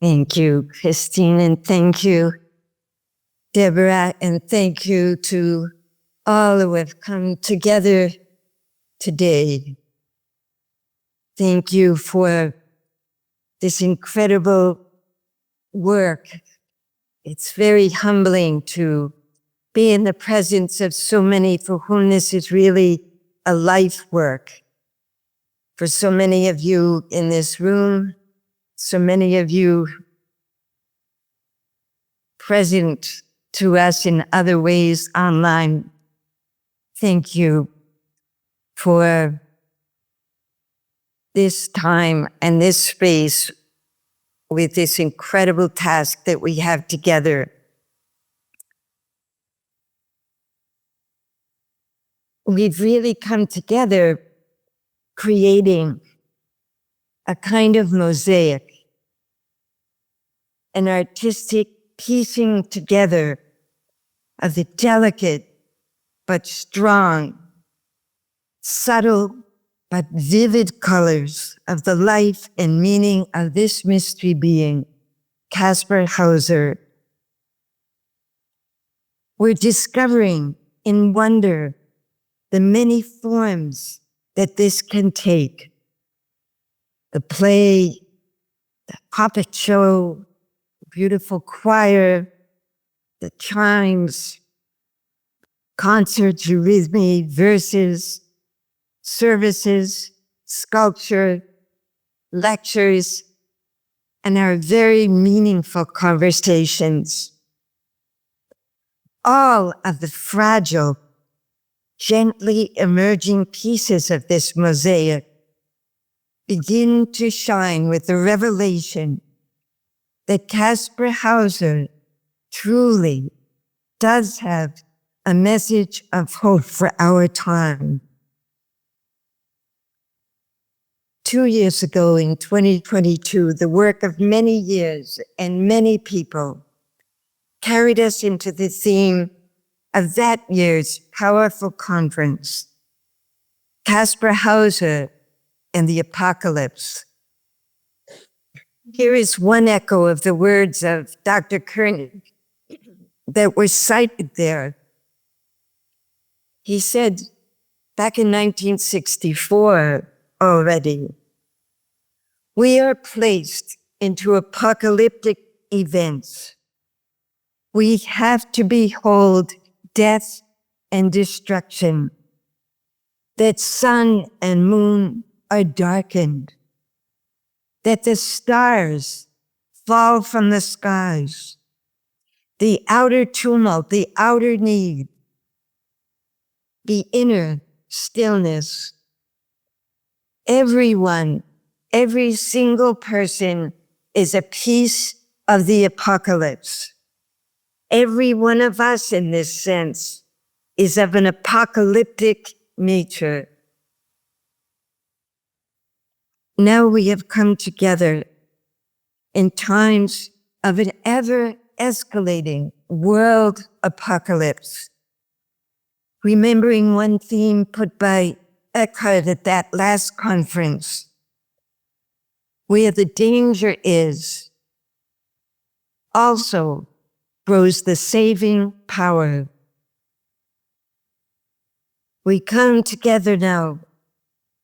Thank you, Christine, and thank you, Deborah, and thank you to all who have come together today. Thank you for this incredible work. It's very humbling to be in the presence of so many for whom this is really a life work. For so many of you in this room, so many of you present to us in other ways online, thank you for this time and this space with this incredible task that we have together. We've really come together creating a kind of mosaic, an artistic piecing together of the delicate but strong, subtle but vivid colors of the life and meaning of this mystery being, Kaspar Hauser. We're discovering in wonder the many forms that this can take. The play, the puppet show, the beautiful choir, the chimes, concerts, eurythmy, verses, services, sculpture, lectures, and our very meaningful conversations. All of the fragile, gently emerging pieces of this mosaic begin to shine with the revelation that Kaspar Hauser truly does have a message of hope for our time. 2 years ago in 2022, the work of many years and many people carried us into the theme of that year's powerful conference, Kaspar Hauser and the Apocalypse. Here is one echo of the words of Dr. Koenig that were cited there. He said back in 1964 already, we are placed into apocalyptic events. We have to behold death and destruction, that sun and moon are darkened, that the stars fall from the skies, the outer tumult, the outer need, the inner stillness. Everyone, every single person is a piece of the apocalypse. Every one of us in this sense is of an apocalyptic nature. Now we have come together in times of an ever-escalating world apocalypse, remembering one theme put by Schuchardt at that last conference, where the danger is, also grows the saving power. We come together now,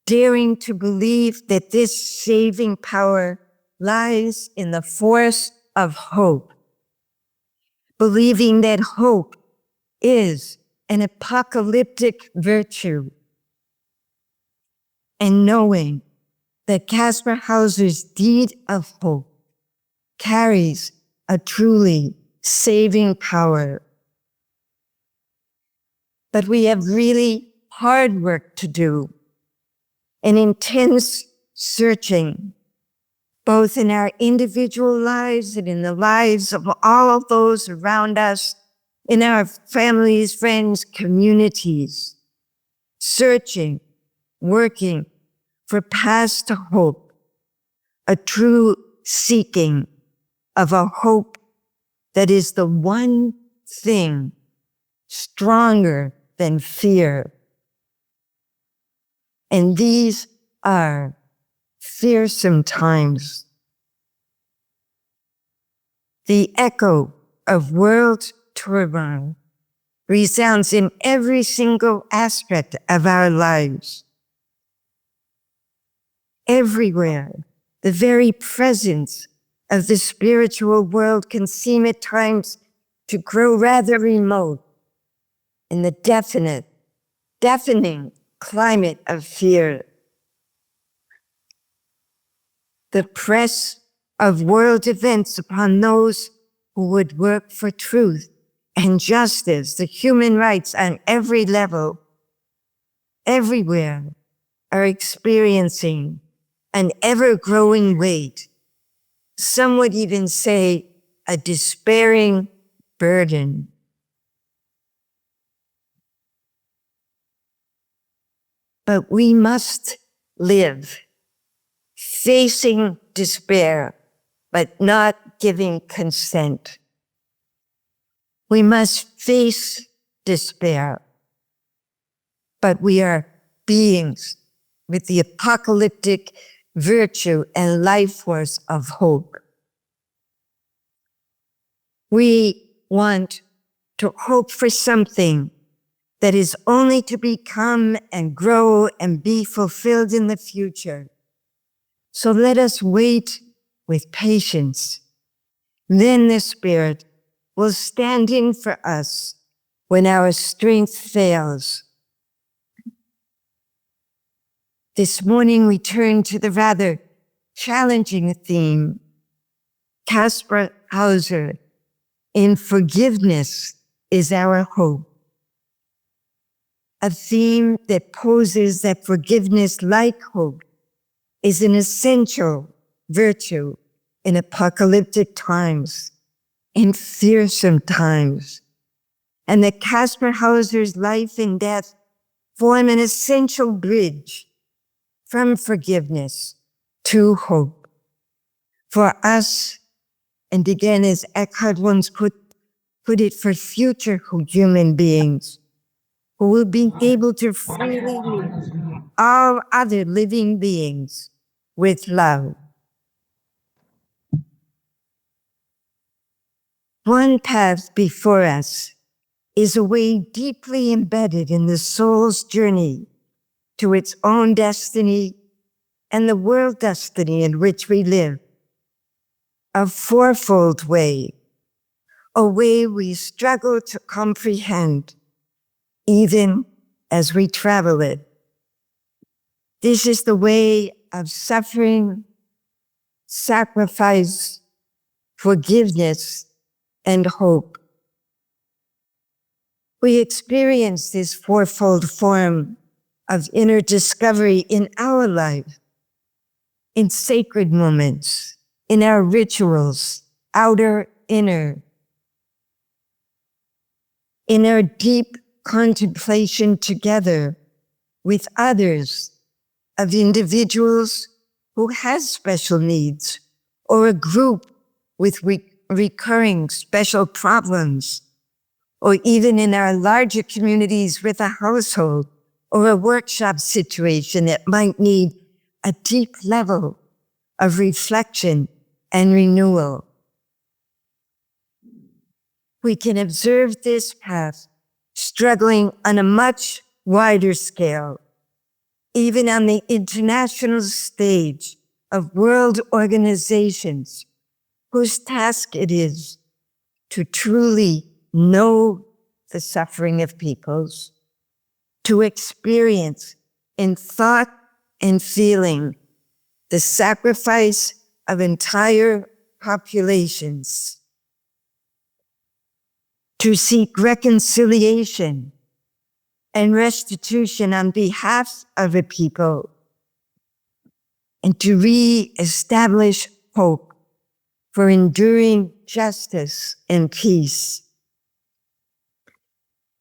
daring to believe that this saving power lies in the force of hope, believing that hope is an apocalyptic virtue, and knowing that Kaspar Hauser's deed of hope carries a truly saving power. But we have really hard work to do, an intense searching, both in our individual lives and in the lives of all of those around us, in our families, friends, communities, searching, working for paths to hope, a true seeking of a hope that is the one thing stronger than fear. And these are fearsome times. The echo of world turmoil resounds in every single aspect of our lives. Everywhere, the very presence of the spiritual world can seem at times to grow rather remote in the deafening climate of fear. The press of world events upon those who would work for truth and justice, the human rights on every level, everywhere, are experiencing an ever-growing weight. Some would even say a despairing burden. But we must live facing despair, but not giving consent. We must face despair, but we are beings with the apocalyptic virtue and life force of hope. We want to hope for something that is only to become and grow and be fulfilled in the future. So let us wait with patience. Then the Spirit will stand in for us when our strength fails. This morning we turn to the rather challenging theme, Kaspar Hauser, in forgiveness is our hope. A theme that poses that forgiveness, like hope, is an essential virtue in apocalyptic times, in fearsome times, and that Kaspar Hauser's life and death form an essential bridge from forgiveness to hope. For us, and again, as Eckhart once put it, for future human beings who will be able to freely meet all other living beings with love. One path before us is a way deeply embedded in the soul's journey to its own destiny and the world destiny in which we live. A fourfold way, a way we struggle to comprehend, even as we travel it. This is the way of suffering, sacrifice, forgiveness, and hope. We experience this fourfold form of inner discovery in our life, in sacred moments, in our rituals, outer, inner, in our deep contemplation together with others of individuals who has special needs, or a group with recurring special problems, or even in our larger communities with a household or a workshop situation that might need a deep level of reflection and renewal. We can observe this path struggling on a much wider scale, even on the international stage of world organizations whose task it is to truly know the suffering of peoples, to experience in thought and feeling the sacrifice of entire populations, to seek reconciliation and restitution on behalf of a people, and to re-establish hope for enduring justice and peace.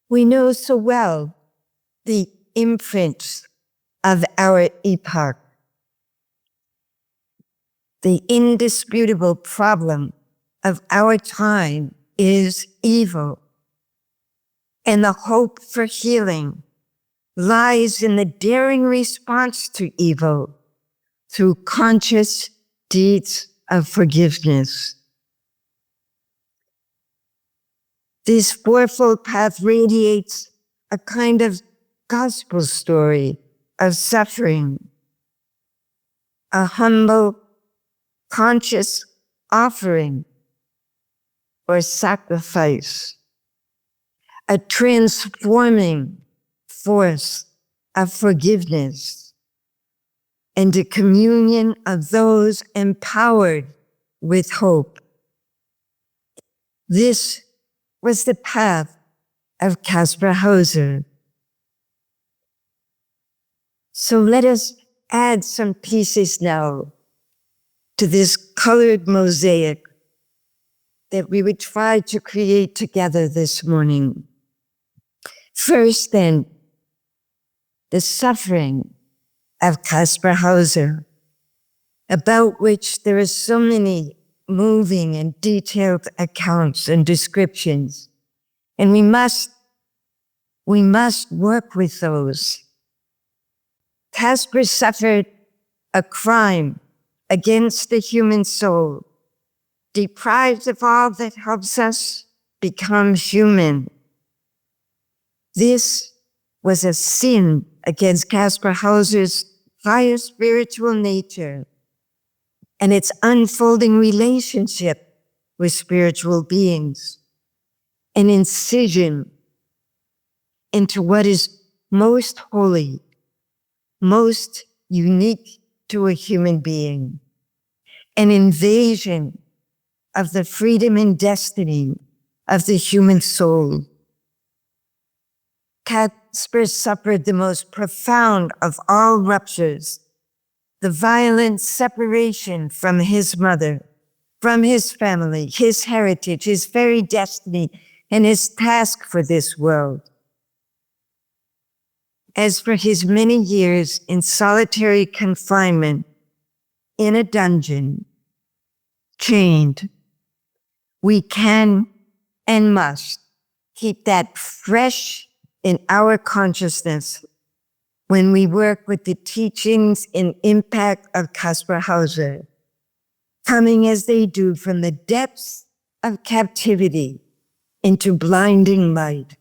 We know so well the imprints of our epoch. The indisputable problem of our time is evil, and the hope for healing lies in the daring response to evil through conscious deeds of forgiveness. This fourfold path radiates a kind of gospel story of suffering, a humble, conscious offering or sacrifice, a transforming force of forgiveness, and a communion of those empowered with hope. This was the path of Kaspar Hauser. So let us add some pieces now to this colored mosaic that we would try to create together this morning. First, then, the suffering of Kaspar Hauser, about which there are so many moving and detailed accounts and descriptions. And we must work with those. Kaspar suffered a crime against the human soul, deprived of all that helps us become human. This was a sin against Kaspar Hauser's higher spiritual nature and its unfolding relationship with spiritual beings, an incision into what is most holy, most unique to a human being, an invasion of the freedom and destiny of the human soul. Kaspar suffered the most profound of all ruptures, the violent separation from his mother, from his family, his heritage, his very destiny, and his task for this world. As for his many years in solitary confinement in a dungeon, chained, we can and must keep that fresh in our consciousness when we work with the teachings and impact of Kaspar Hauser, coming as they do from the depths of captivity into blinding light.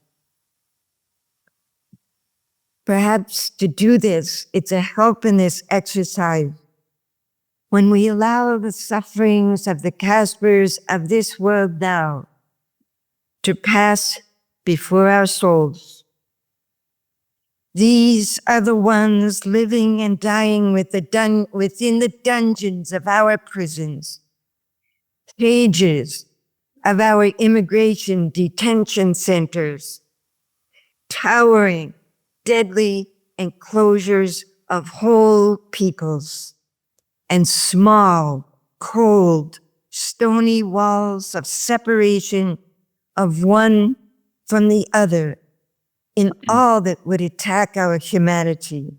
Perhaps to do this, it's a help in this exercise when we allow the sufferings of the Kaspars of this world now to pass before our souls. These are the ones living and dying within the dungeons of our prisons, cages of our immigration detention centers, towering, deadly enclosures of whole peoples, and small, cold, stony walls of separation of one from the other in all that would attack our humanity.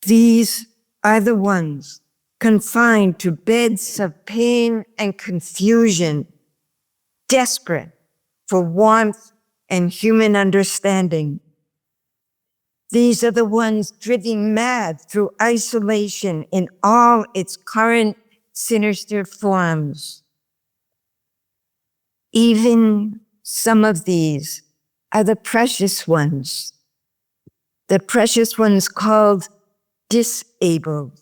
These are the ones confined to beds of pain and confusion, desperate for warmth and human understanding. These are the ones driven mad through isolation in all its current sinister forms. Even some of these are the precious ones called disabled,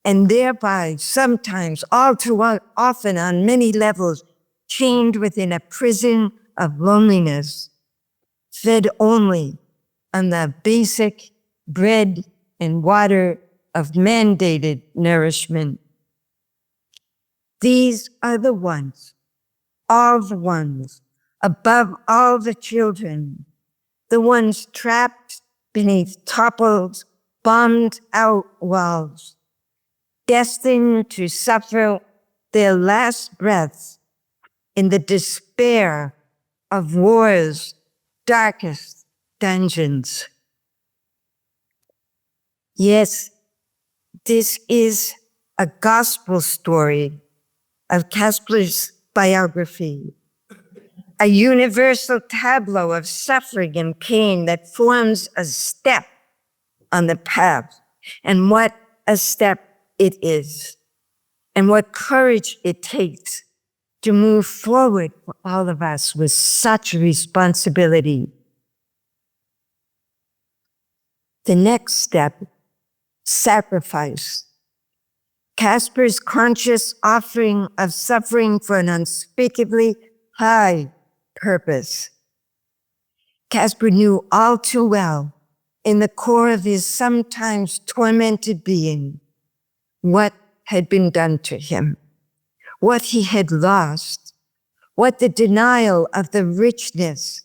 and thereby sometimes all too often on many levels chained within a prison of loneliness, fed only on the basic bread and water of mandated nourishment. These are the ones, all the ones, above all the children, the ones trapped beneath toppled, bombed out walls, destined to suffer their last breaths in the despair of war's darkest dungeons. Yes, this is a gospel story of Kaspar's biography, a universal tableau of suffering and pain that forms a step on the path, and what a step it is, and what courage it takes to move forward for all of us with such responsibility. The next step, sacrifice. Kaspar's conscious offering of suffering for an unspeakably high purpose. Kaspar knew all too well, in the core of his sometimes tormented being, what had been done to him, what he had lost, what the denial of the richness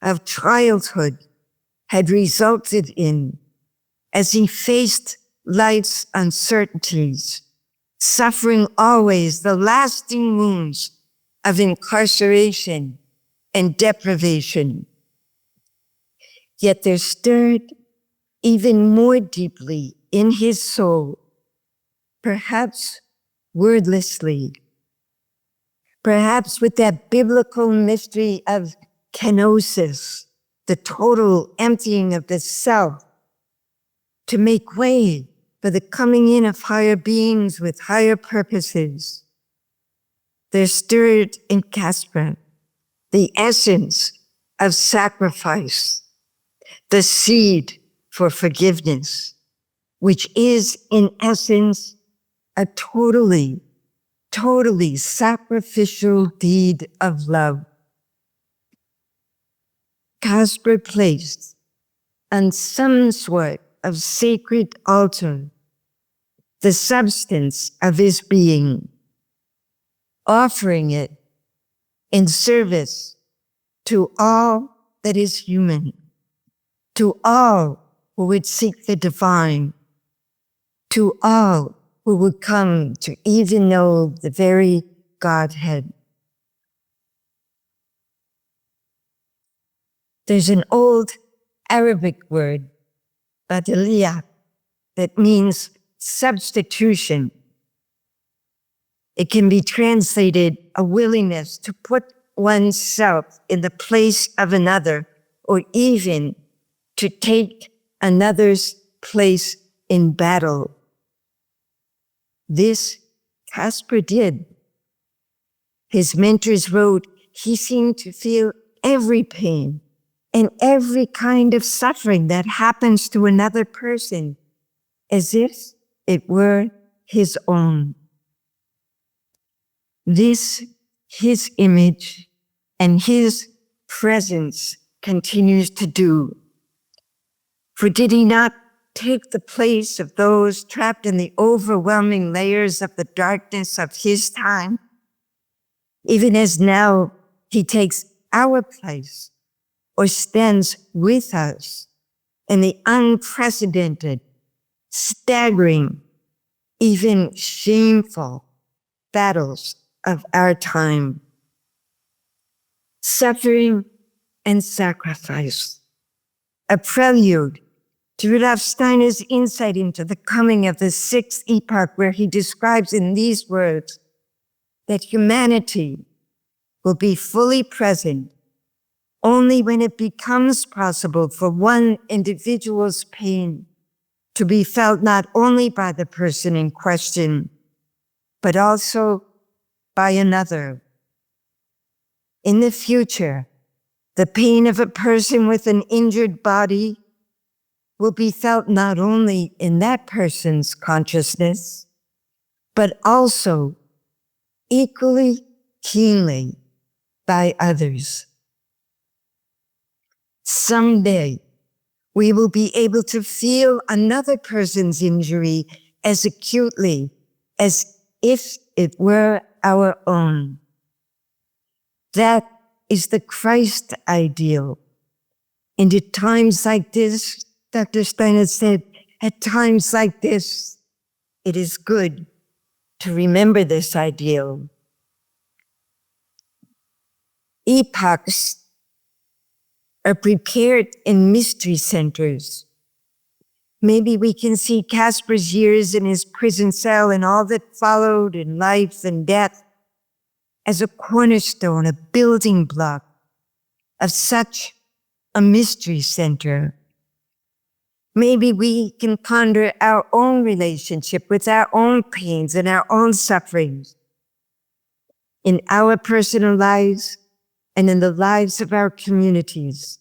of childhood had resulted in as he faced life's uncertainties, suffering always the lasting wounds of incarceration and deprivation. Yet there stirred even more deeply in his soul, perhaps wordlessly, perhaps with that biblical mystery of kenosis, the total emptying of the self, to make way for the coming in of higher beings with higher purposes. There stirred in Kaspar the essence of sacrifice, the seed for forgiveness, which is in essence a totally sacrificial deed of love. Kaspar placed on some sort of sacred altar the substance of his being, offering it in service to all that is human, to all who would seek the divine, to all who would come to even know the very Godhead. There's an old Arabic word, badaliya, that means substitution. It can be translated a willingness to put oneself in the place of another, or even to take another's place in battle. This Kaspar did. His mentors wrote he seemed to feel every pain and every kind of suffering that happens to another person as if it were his own. This, his image and his presence continues to do. For did he not take the place of those trapped in the overwhelming layers of the darkness of his time? Even as now he takes our place or stands with us in the unprecedented, staggering, even shameful battles of our time. Suffering and sacrifice, a prelude to Rudolf Steiner's insight into the coming of the sixth epoch, where he describes in these words that humanity will be fully present only when it becomes possible for one individual's pain to be felt not only by the person in question, but also by another. In the future, the pain of a person with an injured body will be felt not only in that person's consciousness, but also equally keenly by others. Someday, we will be able to feel another person's injury as acutely as if it were our own. That is the Christ ideal. And at times like this, Dr. Steiner said, at times like this, it is good to remember this ideal. Epochs are prepared in mystery centers. Maybe we can see Kaspar's years in his prison cell and all that followed in life and death as a cornerstone, a building block of such a mystery center. Maybe we can ponder our own relationship with our own pains and our own sufferings. in our personal lives and in the lives of our communities,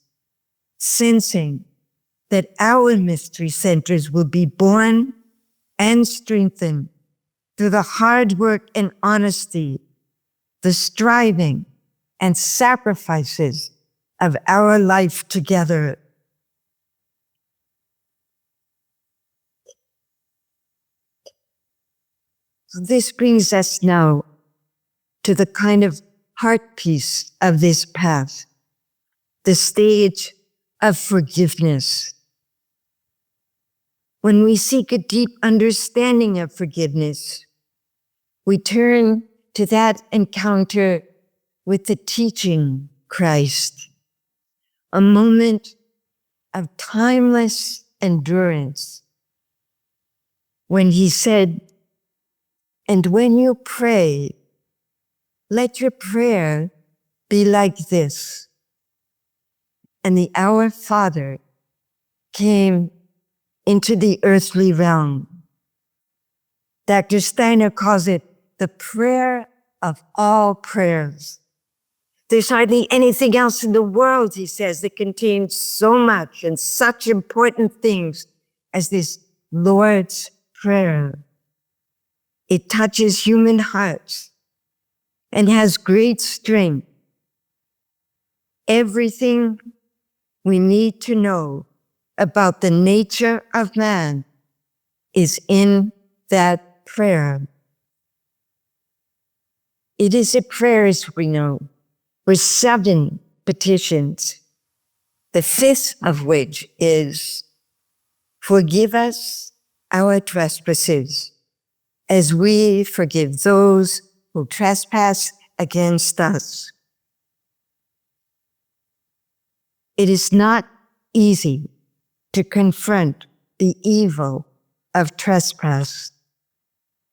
sensing that our mystery centers will be born and strengthened through the hard work and honesty, the striving and sacrifices of our life together. This brings us now to the kind of heartpiece of this path, the stage of forgiveness. When we seek a deep understanding of forgiveness, we turn to that encounter with the teaching Christ, a moment of timeless endurance when he said, "And when you pray, let your prayer be like this." And the Our Father came into the earthly realm. Dr. Steiner calls it the prayer of all prayers. There's hardly anything else in the world, he says, that contains so much and such important things as this Lord's Prayer. It touches human hearts and has great strength. Everything we need to know about the nature of man is in that prayer. It is a prayer, as we know, with 7 petitions, the 5th of which is, "Forgive us our trespasses, as we forgive those who trespass against us." It is not easy to confront the evil of trespass,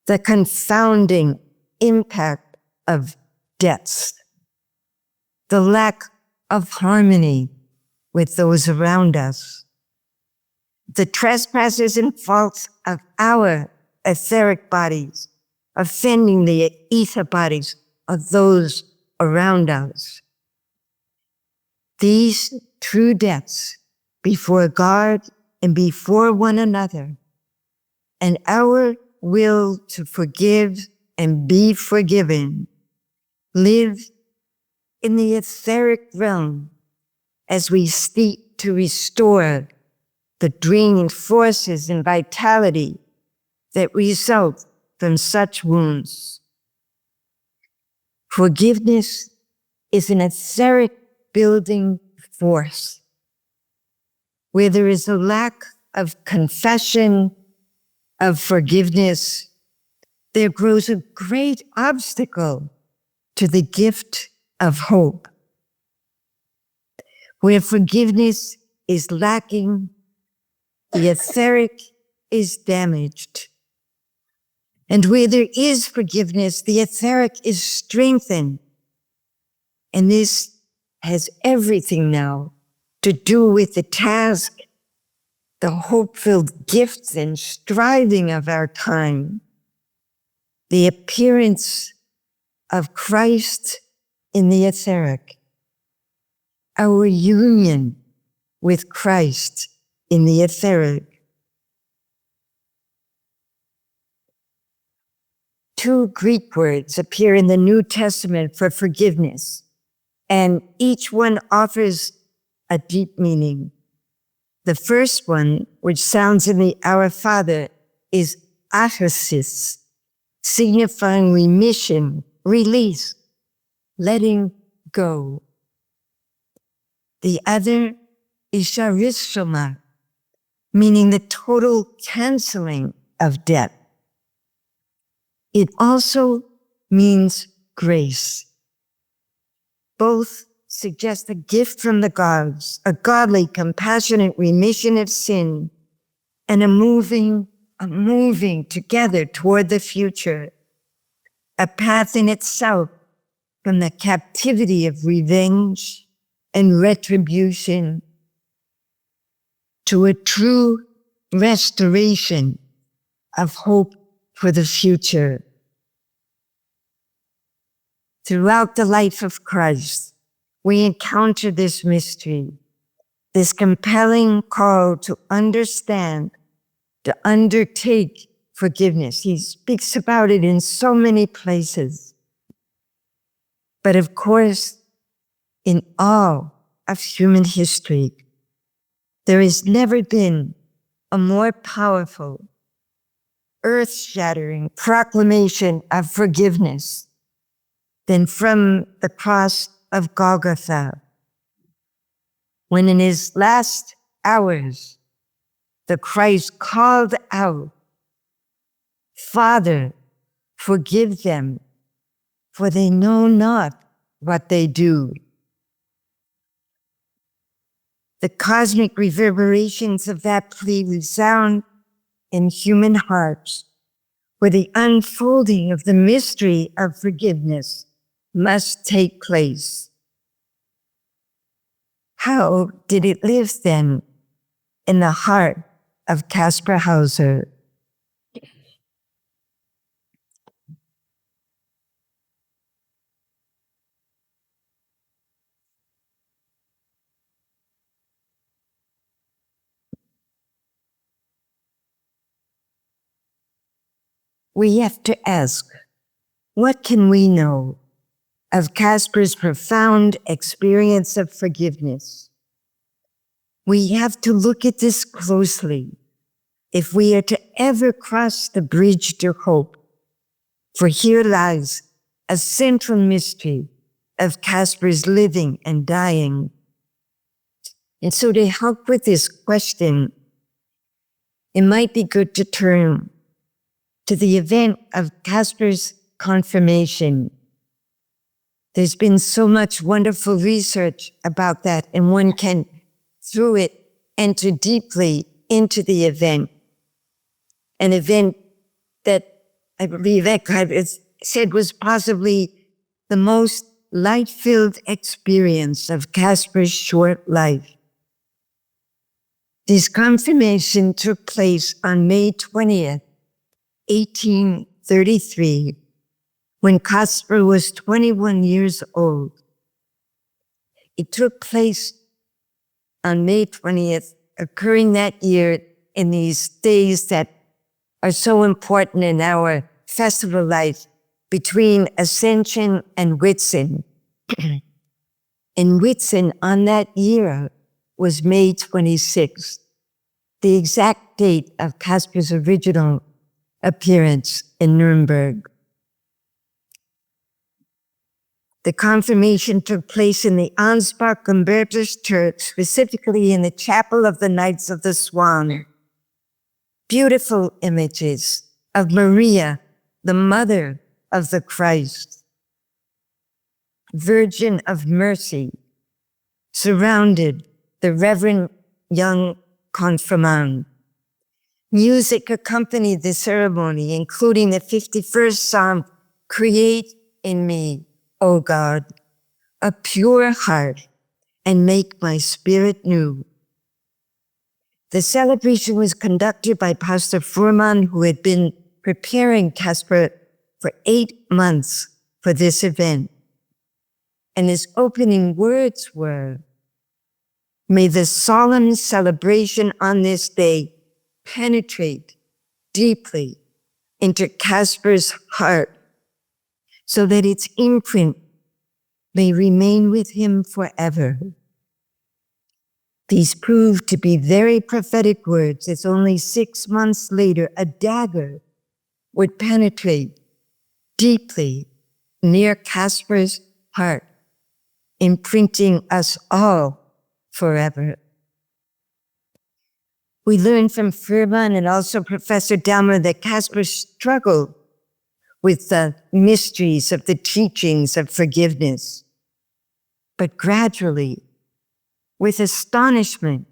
the confounding impact of debts, the lack of harmony with those around us, the trespasses and faults of our etheric bodies, offending the ether bodies of those around us. These true debts before God and before one another, and our will to forgive and be forgiven, live in the etheric realm as we seek to restore the draining forces and vitality that result from such wounds. Forgiveness is an etheric building force. Where there is a lack of confession, of forgiveness, there grows a great obstacle to the gift of hope. Where forgiveness is lacking, the etheric is damaged. And where there is forgiveness, the etheric is strengthened. And this has everything now to do with the task, the hope-filled gifts and striving of our time, the appearance of Christ in the etheric, our union with Christ in the etheric. 2 Greek words appear in the New Testament for forgiveness, and each one offers a deep meaning. The first one, which sounds in the Our Father, is aphesis, signifying remission, release, letting go. The other is charishma, meaning the total canceling of debt. It also means grace. Both suggest a gift from the gods, a godly, compassionate remission of sin, and a moving together toward the future, a path in itself from the captivity of revenge and retribution to a true restoration of hope for the future. Throughout the life of Christ, we encounter this mystery, this compelling call to understand, to undertake forgiveness. He speaks about it in so many places. But of course, in all of human history, there has never been a more powerful, earth-shattering proclamation of forgiveness than from the cross of Golgotha, when in his last hours, the Christ called out, "Father, forgive them, for they know not what they do." The cosmic reverberations of that plea resound in human hearts, where the unfolding of the mystery of forgiveness must take place. How did it live then in the heart of Kaspar Hauser? We have to ask, what can we know of Kaspar's profound experience of forgiveness? We have to look at this closely if we are to ever cross the bridge to hope, for here lies a central mystery of Kaspar's living and dying. And so to help with this question, it might be good to turn to the event of Kaspar's confirmation. There's been so much wonderful research about that, and one can, through it, enter deeply into the event. An event that I believe Eckhart has said was possibly the most light-filled experience of Kaspar's short life. This confirmation took place on May 20th, 1833, when Kaspar was 21 years old. It took place on May 20th, occurring that year in these days that are so important in our festival life between Ascension and Whitsun. And Whitsun on that year was May 26th, the exact date of Kaspar's original appearance in Nuremberg. The confirmation took place in the Ansbach Gumbertus Church, specifically in the Chapel of the Knights of the Swan. Beautiful images of Maria, the mother of the Christ, Virgin of Mercy, surrounded the Reverend young confirmand. Music accompanied the ceremony, including the 51st Psalm, "Create in me, O God, a pure heart, and make my spirit new." The celebration was conducted by Pastor Fuhrmann, who had been preparing Kaspar for 8 months for this event. And his opening words were, "May the solemn celebration on this day penetrate deeply into Kaspar's heart, so that its imprint may remain with him forever." These proved to be very prophetic words, as only 6 months later, a dagger would penetrate deeply near Kaspar's heart, imprinting us all forever. We learn from Fuhrmann and also Professor Delmer that Kaspar struggled with the mysteries of the teachings of forgiveness. But gradually, with astonishment,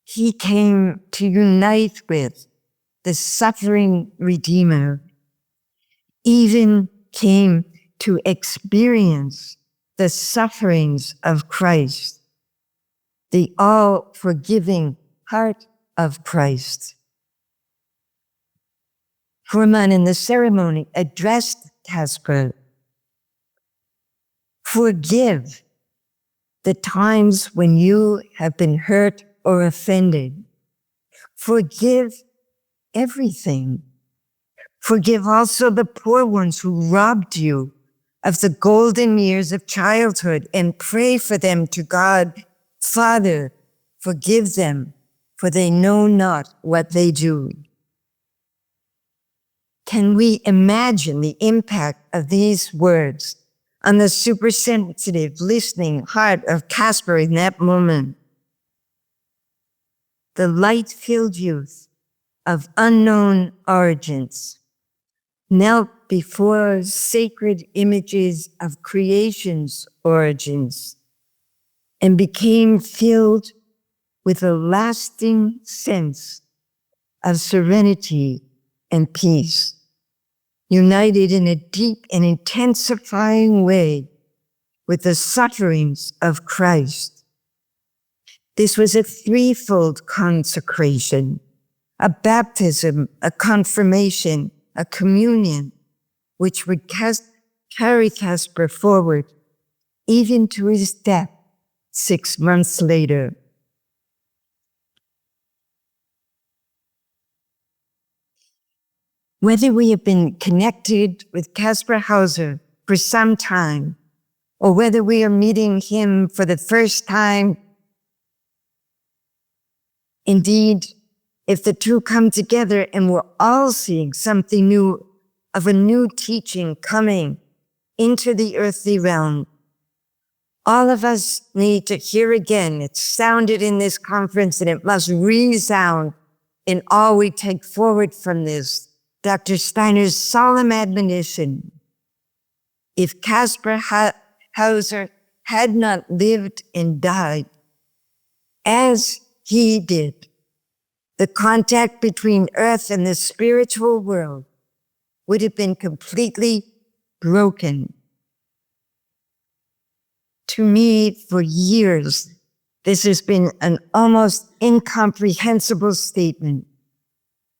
he came to unite with the suffering Redeemer, even came to experience the sufferings of Christ, the all-forgiving heart of Christ. Fuhrmann in the ceremony addressed Kaspar Forgive the times when you have been hurt or offended. Forgive everything. Forgive also the poor ones who robbed you of the golden years of childhood, and pray for them to God. Father, forgive them, for they know not what they do. Can we imagine the impact of these words on the supersensitive, listening heart of Kaspar in that moment? The light-filled youth of unknown origins knelt before sacred images of creation's origins and became filled with a lasting sense of serenity and peace, united in a deep and intensifying way with the sufferings of Christ. This was a threefold consecration: a baptism, a confirmation, a communion, which would carry Kaspar forward even to his death 6 months later. Whether we have been connected with Kaspar Hauser for some time, or whether we are meeting him for the first time, indeed, if the two come together and we're all seeing something new, of a new teaching coming into the earthly realm, all of us need to hear again. It sounded in this conference and it must resound in all we take forward from this. Dr. Steiner's solemn admonition: if Kaspar Hauser had not lived and died as he did, the contact between earth and the spiritual world would have been completely broken. To me, for years, this has been an almost incomprehensible statement,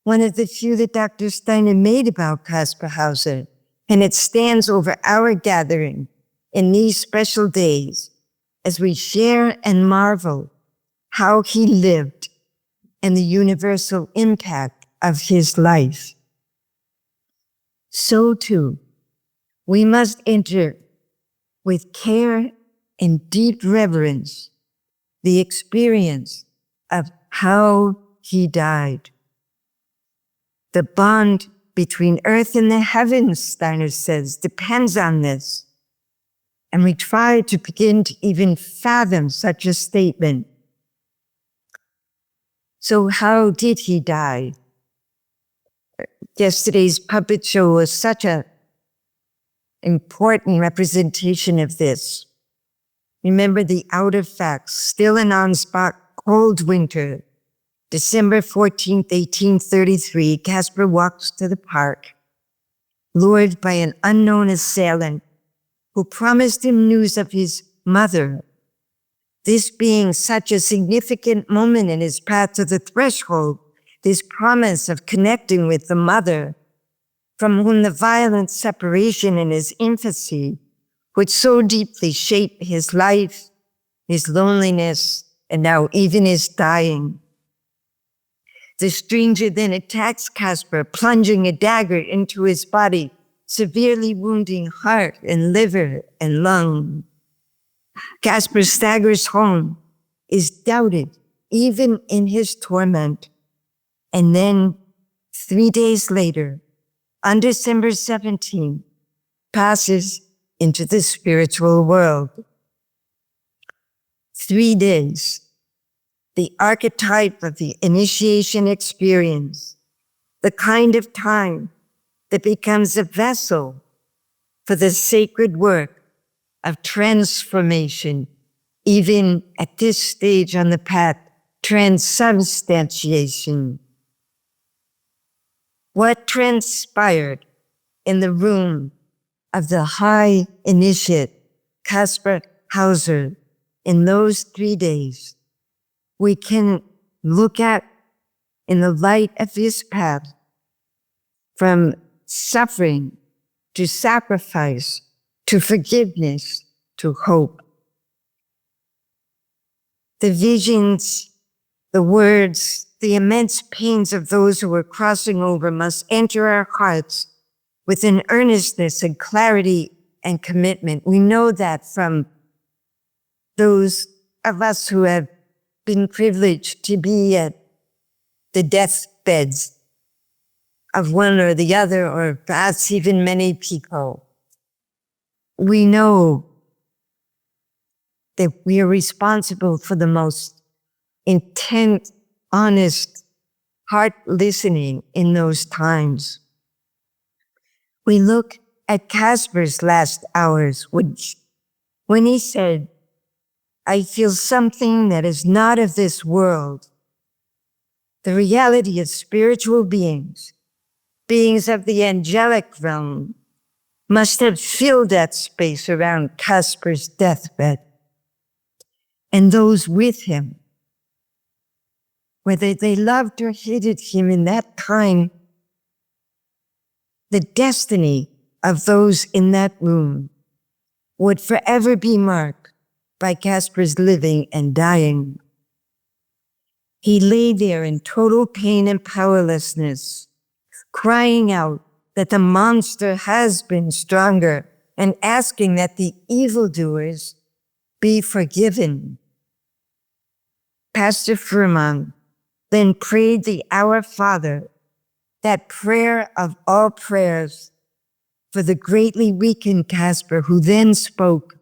one of the few that Dr. Steiner made about Kaspar Hauser, and it stands over our gathering in these special days as we share and marvel how he lived and the universal impact of his life. So too, we must enter with care and deep reverence the experience of how he died. The bond between earth and the heavens, Steiner says, depends on this. And we try to begin to even fathom such a statement. So how did he die? Yesterday's puppet show was such an important representation of this. Remember the outer facts: still and on-spot, cold winter, December 14th, 1833, Kaspar walks to the park, lured by an unknown assailant who promised him news of his mother. This being such a significant moment in his path to the threshold, this promise of connecting with the mother, from whom the violent separation in his infancy would so deeply shape his life, his loneliness, and now even his dying. The stranger then attacks Kaspar, plunging a dagger into his body, severely wounding heart and liver and lung. Kaspar staggers home, is doubted even in his torment. And then 3 days later, on December 17th, passes into the spiritual world. 3 days, the archetype of the initiation experience, the kind of time that becomes a vessel for the sacred work of transformation, even at this stage on the path, transubstantiation. What transpired in the room of the high initiate, Kaspar Hauser, in those 3 days, we can look at in the light of his path, from suffering to sacrifice to forgiveness to hope. The visions, the words, the immense pains of those who are crossing over must enter our hearts with an earnestness and clarity and commitment. We know that from those of us who have been privileged to be at the deathbeds of one or the other, or perhaps even many people. We know that we are responsible for the most intent, honest, heart listening in those times. We look at Kaspar's last hours, which, when he said, "I feel something that is not of this world," the reality of spiritual beings, beings of the angelic realm, must have filled that space around Kaspar's deathbed. And those with him, whether they loved or hated him in that time, the destiny of those in that room would forever be marked by Kaspar's living and dying. He lay there in total pain and powerlessness, crying out that the monster has been stronger and asking that the evildoers be forgiven. Pastor Furman then prayed the Our Father, that prayer of all prayers, for the greatly weakened Kaspar, who then spoke,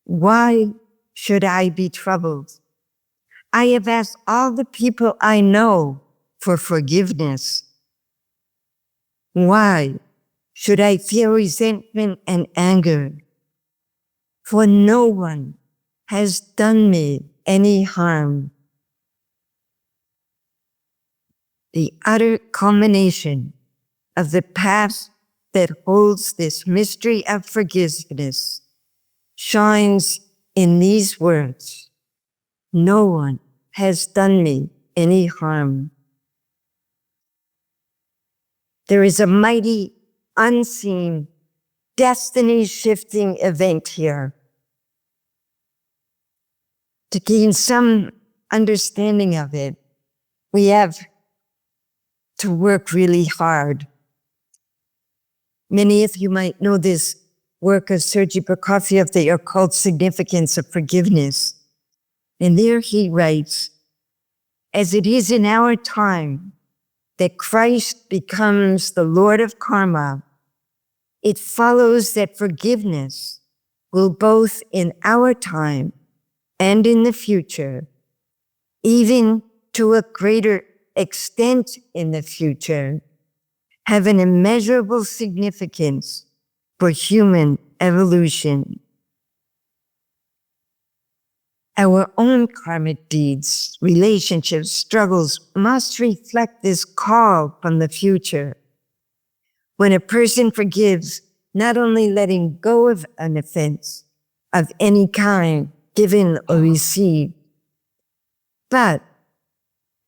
"Why should I be troubled? I have asked all the people I know for forgiveness. Why should I feel resentment and anger? For no one has done me any harm." The utter culmination of the path that holds this mystery of forgiveness shines in these words, "No one has done me any harm." There is a mighty, unseen, destiny-shifting event here. To gain some understanding of it, we have to work really hard. Many of you might know this work of Sergei Prokofiev, The Occult Significance of Forgiveness. And there he writes, "As it is in our time that Christ becomes the Lord of karma, it follows that forgiveness will both in our time and in the future, even to a greater extent in the future, have an immeasurable significance for human evolution. Our own karmic deeds, relationships, struggles must reflect this call from the future. When a person forgives, not only letting go of an offense of any kind, given or received, but,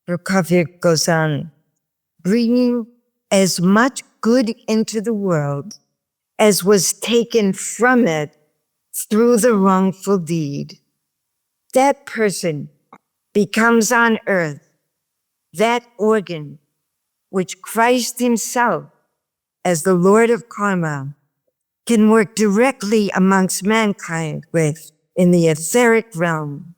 Prokofiev goes on, bringing as much good into the world as was taken from it through the wrongful deed. That person becomes on earth that organ which Christ himself, as the Lord of karma, can work directly amongst mankind with in the etheric realm.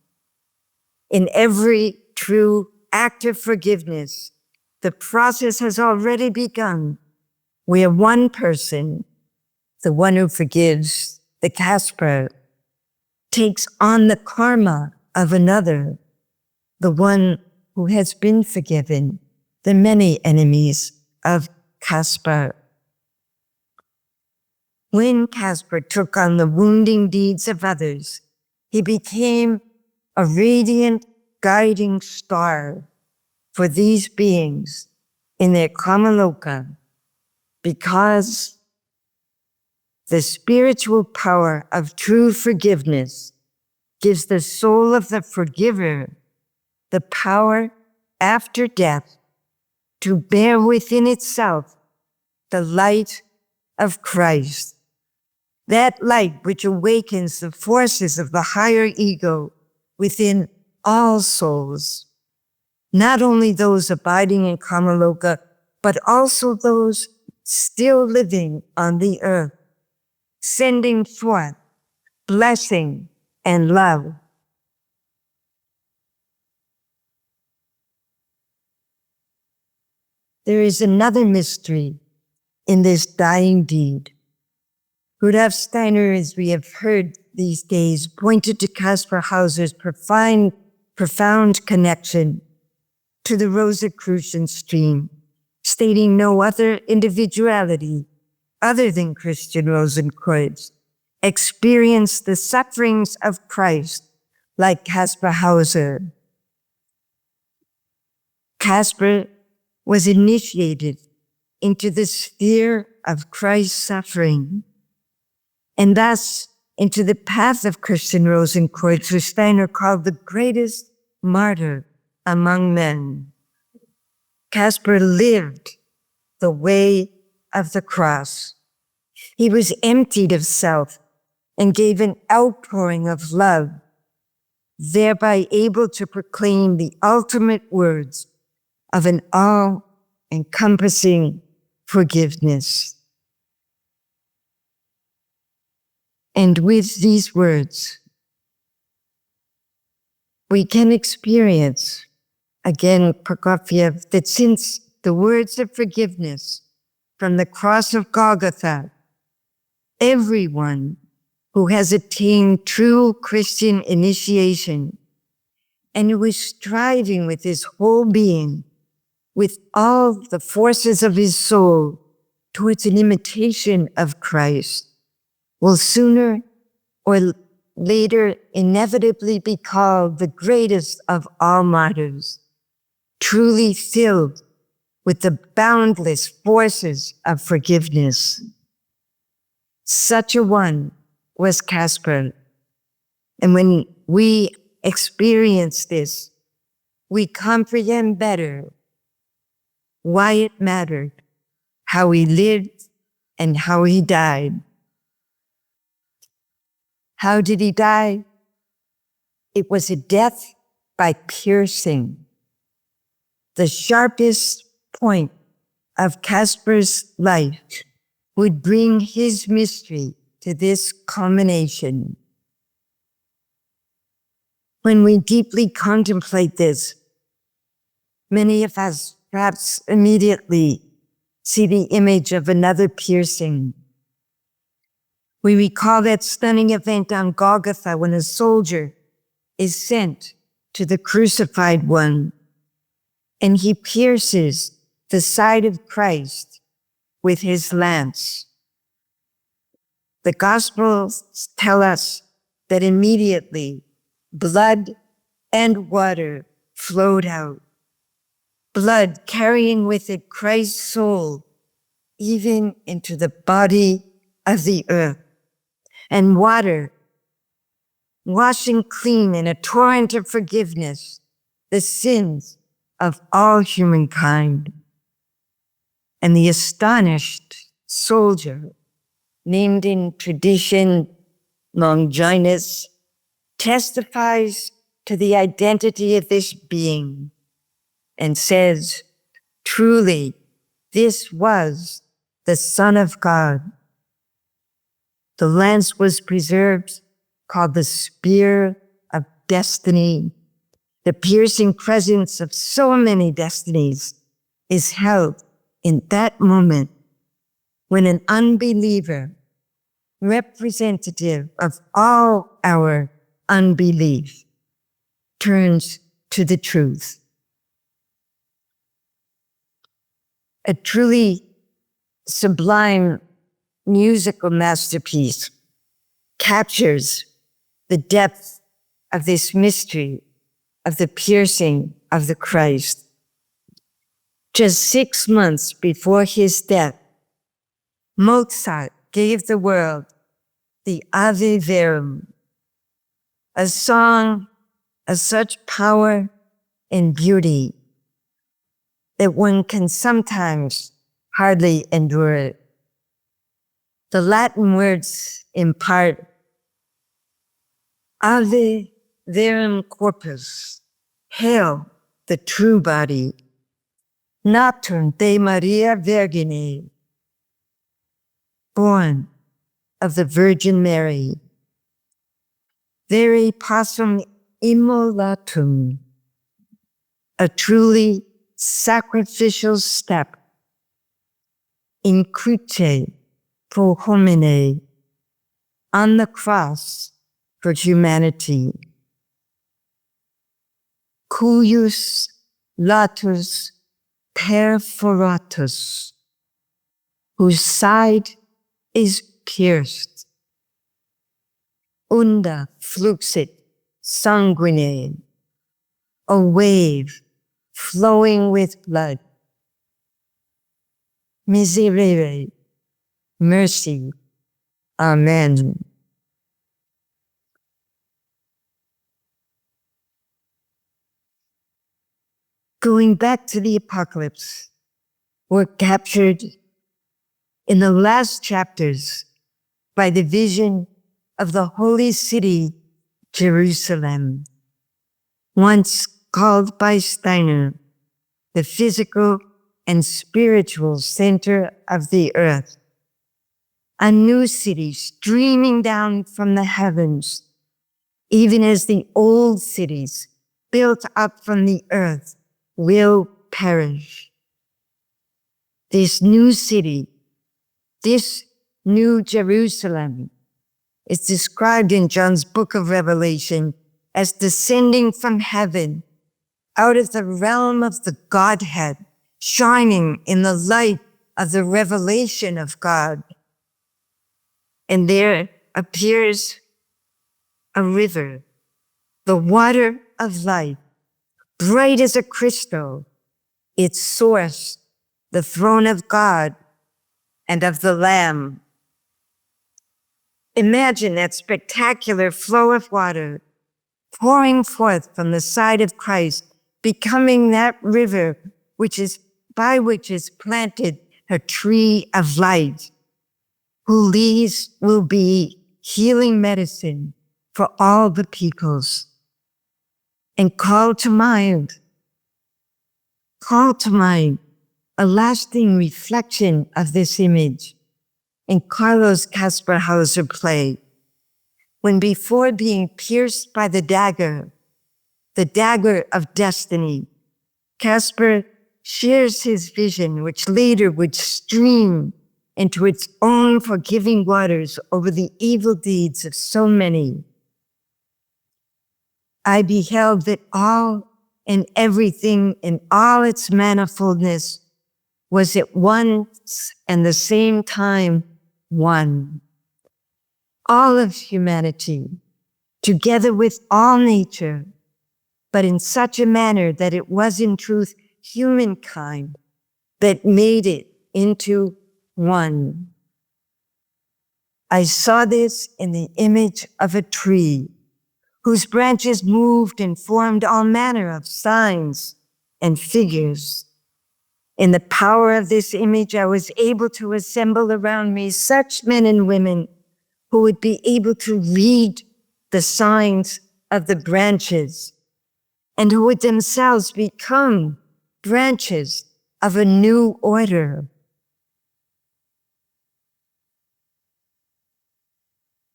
In every true act of forgiveness, the process has already begun, where one person, the one who forgives, the Kaspar, takes on the karma of another, the one who has been forgiven, the many enemies of Kaspar. When Kaspar took on the wounding deeds of others, he became a radiant guiding star for these beings in their Kamaloka, because the spiritual power of true forgiveness gives the soul of the forgiver the power after death to bear within itself the light of Christ. that light which awakens the forces of the higher ego within all souls, not only those abiding in Kamaloka, but also those still living on the earth, sending forth blessing and love. There is another mystery in this dying deed. Rudolf Steiner, as we have heard these days, pointed to Kaspar Hauser's profound connection to the Rosicrucian stream, stating no other individuality other than Christian Rosenkreuz experienced the sufferings of Christ like Kaspar Hauser. Kaspar was initiated into the sphere of Christ's suffering, and thus into the path of Christian Rosenkreuz, who Steiner called the greatest martyr among men. Kaspar lived the way of the cross. He was emptied of self and gave an outpouring of love, thereby able to proclaim the ultimate words of an all-encompassing forgiveness. And with these words, we can experience, again, Prokofiev, that since the words of forgiveness from the cross of Golgotha, everyone who has attained true Christian initiation and who is striving with his whole being, with all the forces of his soul, towards an imitation of Christ, will sooner or later inevitably be called the greatest of all martyrs, truly filled with the boundless forces of forgiveness. Such a one was Kaspar. And when we experience this, we comprehend better why it mattered, how he lived and how he died. How did he die? It was a death by piercing. The sharpest point of Kaspar's life would bring his mystery to this culmination. When we deeply contemplate this, many of us perhaps immediately see the image of another piercing. We recall that stunning event on Golgotha when a soldier is sent to the crucified one, and he pierces the side of Christ with his lance. The Gospels tell us that immediately blood and water flowed out, blood carrying with it Christ's soul even into the body of the earth, and water washing clean in a torrent of forgiveness the sins of all humankind. And the astonished soldier, named in tradition Longinus, testifies to the identity of this being and says, truly, this was the Son of God. The lance was preserved, called the spear of destiny. The piercing presence of so many destinies is held in that moment when an unbeliever, representative of all our unbelief, turns to the truth. A truly sublime musical masterpiece captures the depth of this mystery of the piercing of the Christ. Just 6 months before his death, Mozart gave the world the Ave Verum, a song of such power and beauty that one can sometimes hardly endure it. The Latin words impart Ave verum corpus, hail the true body, Natum de Maria Virgine, born of the Virgin Mary, vere possum immolatum, a truly sacrificial step in cruce pro homine, on the cross for humanity, cuius latus perforatus, whose side is pierced, unda fluxit sanguine, a wave flowing with blood. Miserere, mercy. Amen. Going back to the apocalypse, we're captured in the last chapters by the vision of the holy city, Jerusalem, once called by Steiner the physical and spiritual center of the earth. A new city streaming down from the heavens, even as the old cities built up from the earth will perish. This new city, this new Jerusalem, is described in John's book of Revelation as descending from heaven out of the realm of the Godhead, shining in the light of the revelation of God. And there appears a river, the water of life, bright as a crystal, its source, the throne of God and of the Lamb. Imagine that spectacular flow of water pouring forth from the side of Christ, becoming that river by which is planted a tree of life, whose leaves will be healing medicine for all the peoples. And call to mind a lasting reflection of this image in Carlos Kaspar Hauser play, when before being pierced by the dagger of destiny, Kaspar shares his vision, which later would stream into its own forgiving waters over the evil deeds of so many. I beheld that all and everything in all its manifoldness was at once and the same time one. All of humanity, together with all nature, but in such a manner that it was in truth humankind that made it into one. I saw this in the image of a tree, whose branches moved and formed all manner of signs and figures. In the power of this image, I was able to assemble around me such men and women who would be able to read the signs of the branches and who would themselves become branches of a new order.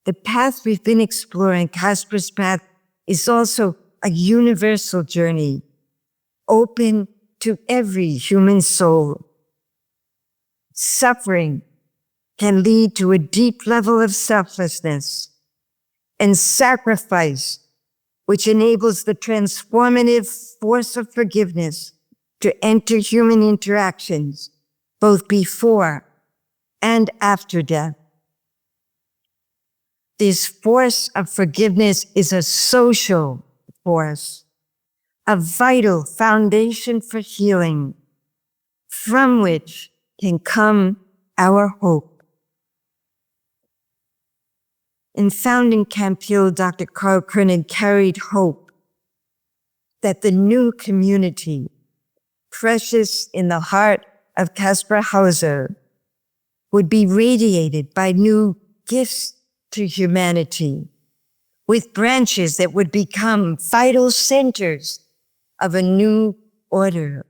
The path we've been exploring, Kaspar's path, is also a universal journey, open to every human soul. Suffering can lead to a deep level of selflessness, and sacrifice, which enables the transformative force of forgiveness to enter human interactions, both before and after death. This force of forgiveness is a social force, a vital foundation for healing, from which can come our hope. In founding Camp Hill, Dr. Carl Koenig carried hope that the new community, precious in the heart of Kaspar Hauser, would be radiated by new gifts to humanity, with branches that would become vital centers of a new order.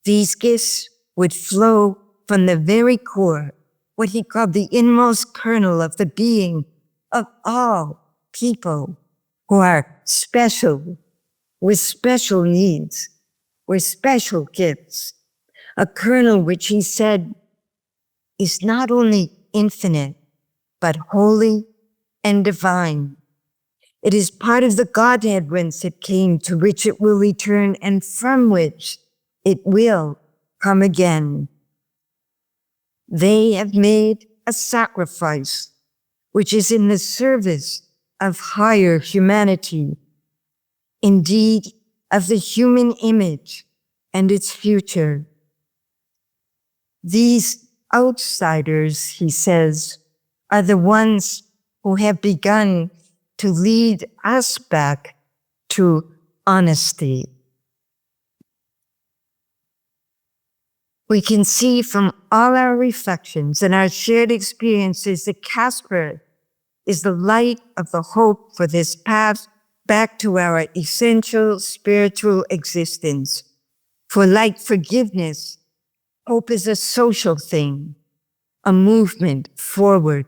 These gifts would flow from the very core, what he called the inmost kernel of the being of all people who are special, with special needs, with special gifts, a kernel which he said is not only infinite, but holy and divine. It is part of the Godhead whence it came, to which it will return, and from which it will come again. They have made a sacrifice which is in the service of higher humanity, indeed of the human image and its future. These outsiders, he says, are the ones who have begun to lead us back to honesty. We can see from all our reflections and our shared experiences that Kaspar is the light of the hope for this path back to our essential spiritual existence. For like forgiveness, hope is a social thing, a movement forward.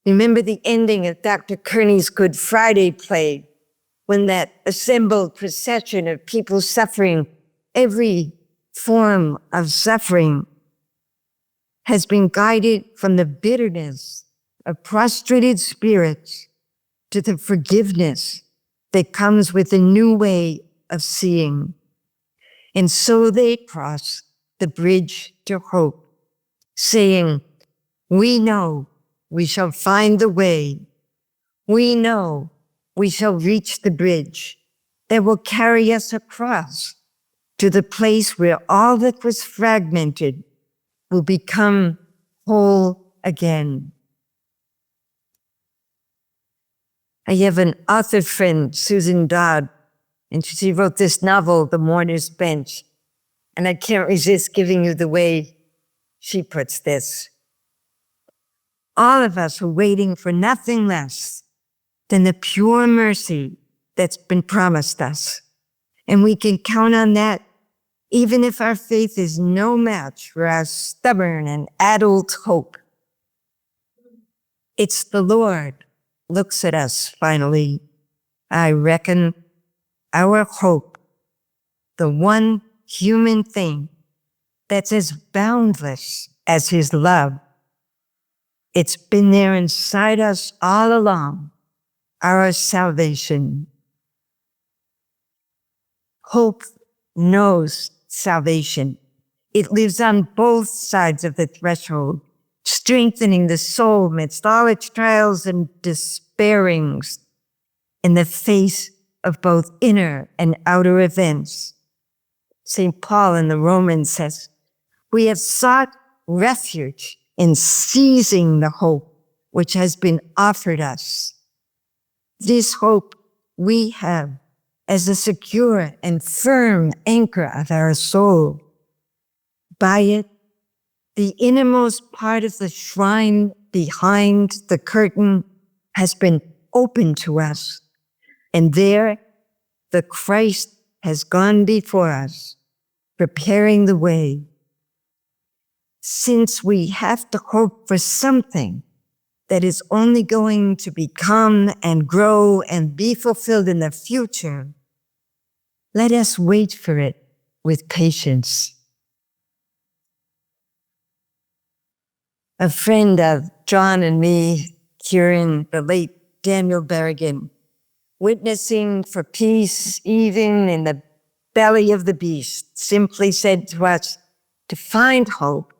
Remember the ending of Dr. Kearney's Good Friday play, when that assembled procession of people suffering, every form of suffering, has been guided from the bitterness of prostrated spirits to the forgiveness that comes with a new way of seeing. And so they cross the bridge to hope, saying, we know we shall find the way. We know we shall reach the bridge that will carry us across to the place where all that was fragmented will become whole again. I have an author friend, Susan Dodd, and she wrote this novel, The Mourner's Bench, and I can't resist giving you the way she puts this. All of us are waiting for nothing less than the pure mercy that's been promised us, and we can count on that even if our faith is no match for our stubborn and adult hope. It's the Lord looks at us finally. I reckon our hope, the one human thing that's as boundless as his love. It's been there inside us all along, our salvation. Hope knows salvation. It lives on both sides of the threshold, strengthening the soul amidst all its trials and despairings in the face of both inner and outer events. St. Paul in the Romans says, we have sought refuge in seizing the hope which has been offered us. This hope we have as a secure and firm anchor of our soul. By it, the innermost part of the shrine behind the curtain has been opened to us, and there the Christ has gone before us, preparing the way. Since we have to hope for something that is only going to become and grow and be fulfilled in the future, let us wait for it with patience. A friend of John and me, Kieran, the late Daniel Berrigan, witnessing for peace even in the belly of the beast, simply said to us, to find hope,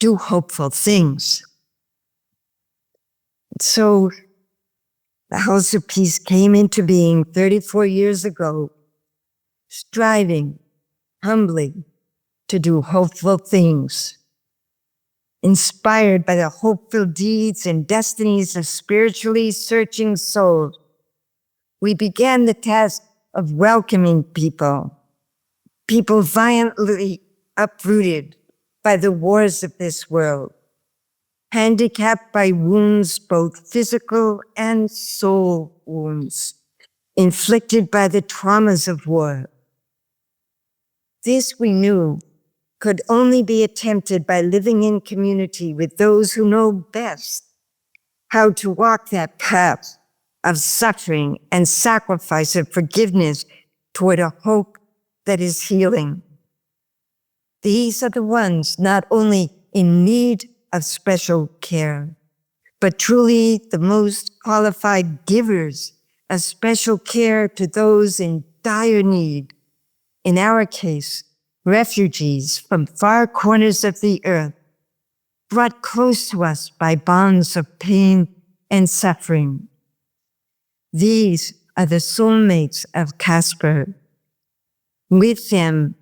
do hopeful things. So the Hauser Peace came into being 34 years ago, striving humbly to do hopeful things. Inspired by the hopeful deeds and destinies of spiritually searching souls, we began the task of welcoming people violently uprooted by the wars of this world, handicapped by wounds, both physical and soul wounds, inflicted by the traumas of war. This we knew could only be attempted by living in community with those who know best how to walk that path of suffering and sacrifice of forgiveness toward a hope that is healing. These are the ones not only in need of special care, but truly the most qualified givers of special care to those in dire need. In our case, refugees from far corners of the earth, brought close to us by bonds of pain and suffering. These are the soulmates of Kaspar. With them,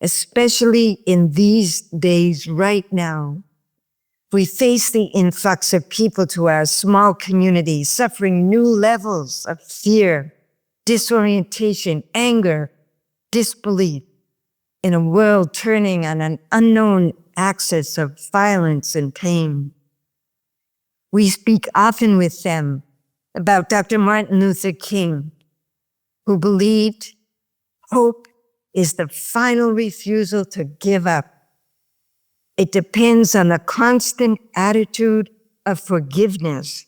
especially in these days right now, we face the influx of people to our small community, suffering new levels of fear, disorientation, anger, disbelief, in a world turning on an unknown axis of violence and pain. We speak often with them about Dr. Martin Luther King, who believed hope is the final refusal to give up. It depends on the constant attitude of forgiveness,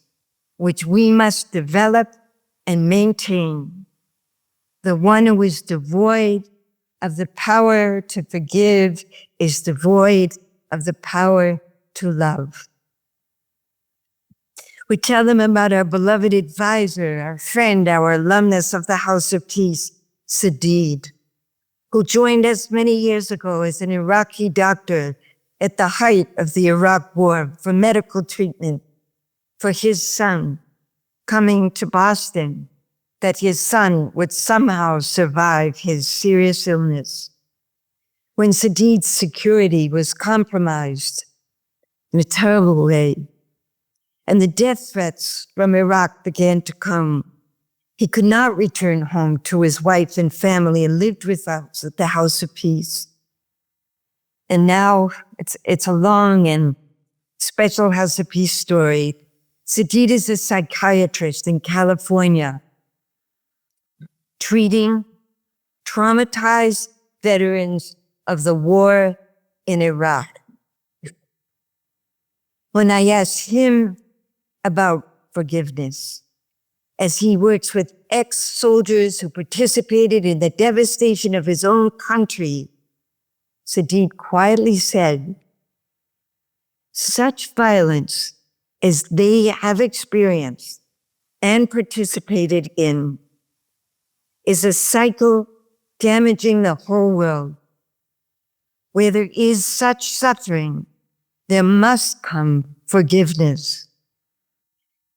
which we must develop and maintain. The one who is devoid of the power to forgive is devoid of the power to love. We tell them about our beloved advisor, our friend, our alumnus of the House of Peace, Sadid, who joined us many years ago as an Iraqi doctor at the height of the Iraq War for medical treatment for his son coming to Boston, that his son would somehow survive his serious illness. When Sadid's security was compromised in a terrible way, and the death threats from Iraq began to come, he could not return home to his wife and family and lived with us at the House of Peace. And now it's a long and special House of Peace story. Sadid is a psychiatrist in California, treating traumatized veterans of the war in Iraq. When I asked him about forgiveness, as he works with ex-soldiers who participated in the devastation of his own country, Sadid quietly said, "Such violence as they have experienced and participated in is a cycle damaging the whole world. Where there is such suffering, there must come forgiveness.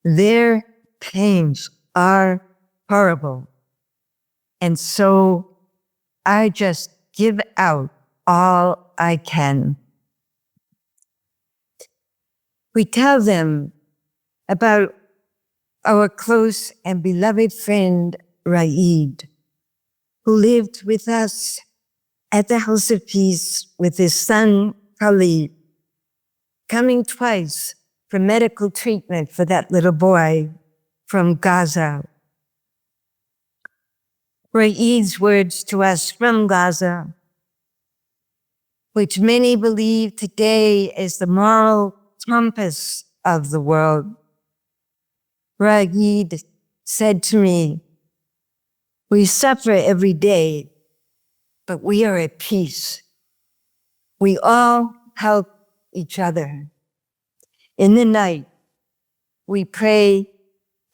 Their pains are horrible, and so I just give out all I can." We tell them about our close and beloved friend, Raid, who lived with us at the House of Peace with his son, Khalid, coming twice for medical treatment for that little boy from Gaza. Raid's words to us from Gaza, which many believe today is the moral compass of the world. Raid said to me, "We suffer every day, but we are at peace. We all help each other. In the night, we pray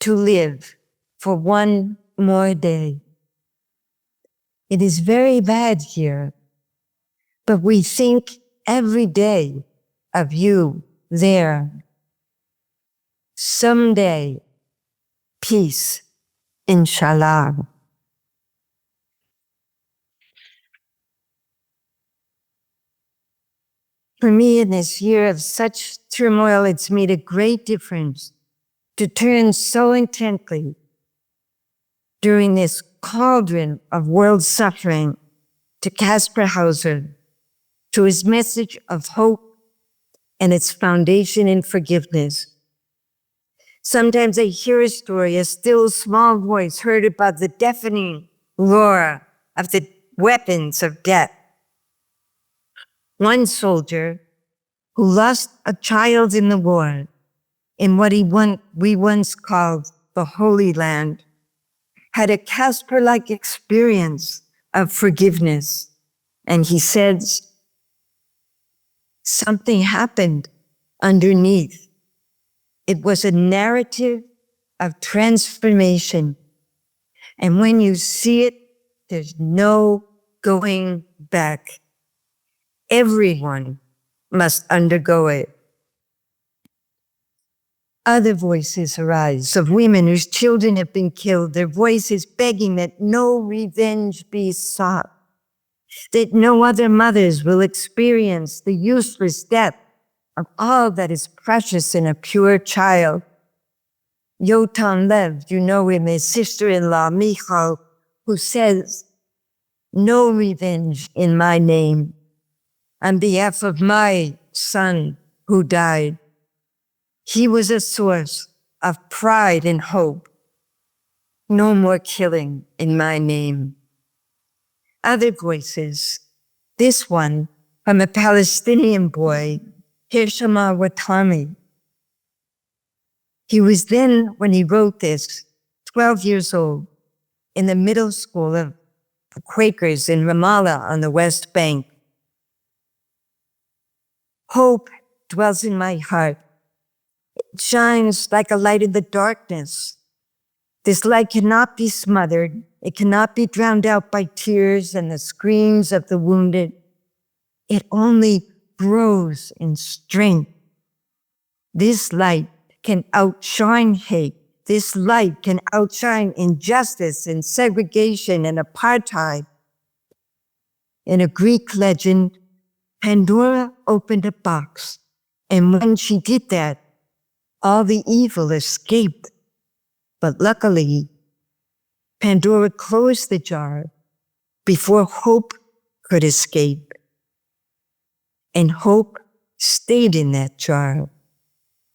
to live for one more day. It is very bad here, but we think every day of you there. Someday, peace, inshallah." For me, in this year of such turmoil, it's made a great difference to turn so intently during this cauldron of world suffering to Kaspar Hauser, to his message of hope and its foundation in forgiveness. Sometimes I hear a story, a still small voice heard above the deafening roar of the weapons of death. One soldier who lost a child in the war in what we once called the Holy Land had a Kaspar-like experience of forgiveness. And he said, something happened underneath. It was a narrative of transformation. And when you see it, there's no going back. Everyone must undergo it. Other voices arise of women whose children have been killed, their voices begging that no revenge be sought, that no other mothers will experience the useless death of all that is precious in a pure child. Yotam Lev, you know him, his sister-in-law, Michal, who says, no revenge in my name, on behalf of my son who died. He was a source of pride and hope. No more killing in my name. Other voices, this one from a Palestinian boy, Hirshama Watami. He was then, when he wrote this, 12 years old, in the middle school of Quakers in Ramallah on the West Bank. Hope dwells in my heart. It shines like a light in the darkness. This light cannot be smothered. It cannot be drowned out by tears and the screams of the wounded. It only grows in strength. This light can outshine hate. This light can outshine injustice and segregation and apartheid. In a Greek legend, Pandora opened a box, and when she did that, all the evil escaped. But luckily, Pandora closed the jar before hope could escape. And hope stayed in that jar.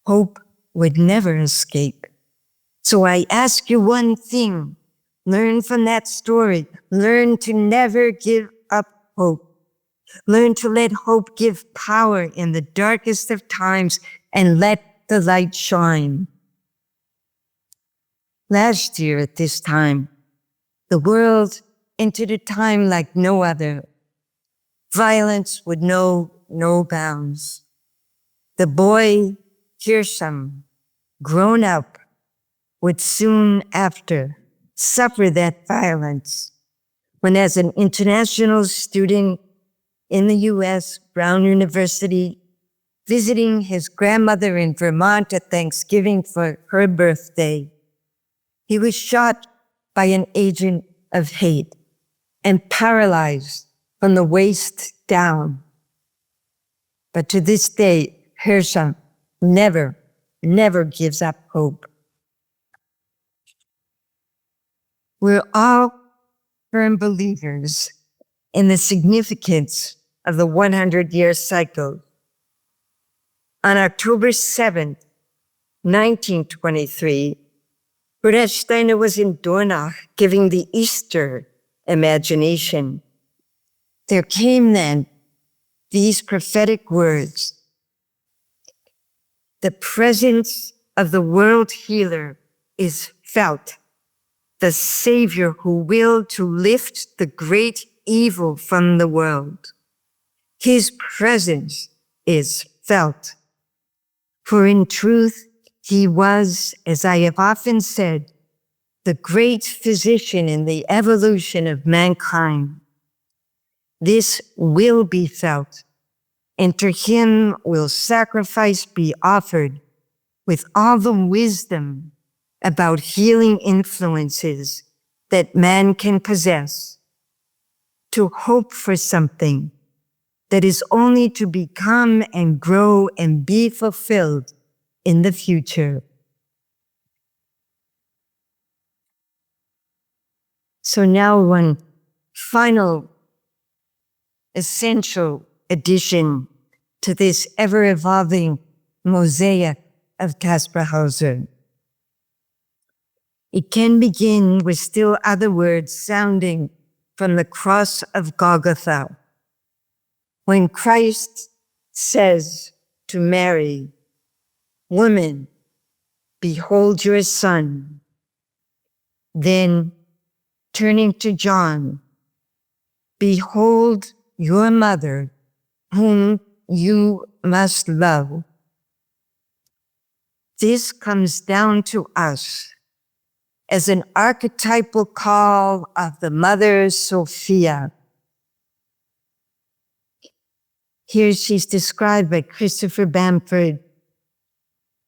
Hope would never escape. So I ask you one thing. Learn from that story. Learn to never give up hope. Learn to let hope give power in the darkest of times and let the light shine. Last year at this time, the world entered a time like no other. Violence would know no bounds. The boy, Hirsham, grown up, would soon after suffer that violence when, as an international student in the US, Brown University, visiting his grandmother in Vermont at Thanksgiving for her birthday, he was shot by an agent of hate and paralyzed from the waist down. But to this day, Hirsham never gives up hope. We're all firm believers in the significance of the 100-year cycle. On October 7th, 1923, Rudolf Steiner was in Dornach giving the Easter imagination. There came then these prophetic words: the presence of the world healer is felt, the Savior who willed to lift the great evil from the world. His presence is felt. For in truth, he was, as I have often said, the great physician in the evolution of mankind. This will be felt, and to him will sacrifice be offered with all the wisdom about healing influences that man can possess, to hope for something that is only to become and grow and be fulfilled in the future. So now one final essential addition to this ever-evolving mosaic of Kaspar Hauser. It can begin with still other words sounding from the cross of Golgotha, when Christ says to Mary, "Woman, behold your son." Then, turning to John, "Behold your mother, whom you must love." This comes down to us as an archetypal call of the Mother Sophia. Here she's described by Christopher Bamford.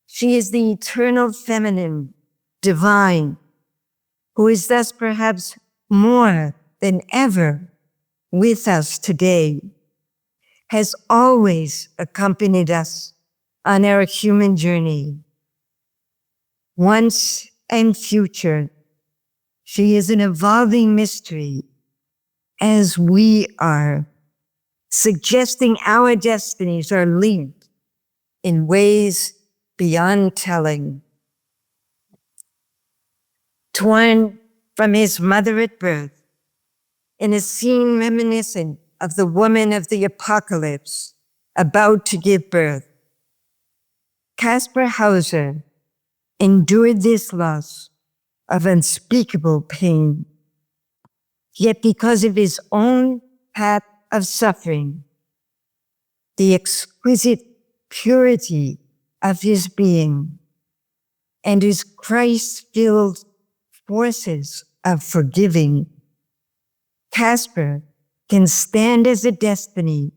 She is the eternal feminine, divine, who is thus perhaps more than ever with us today, has always accompanied us on our human journey. Once and future, she is an evolving mystery, as we are, suggesting our destinies are linked in ways beyond telling. Torn from his mother at birth, in a scene reminiscent of the woman of the apocalypse about to give birth, Kaspar Hauser endured this loss of unspeakable pain. Yet because of his own path of suffering, the exquisite purity of his being, and his Christ-filled forces of forgiving, Kaspar can stand as a destiny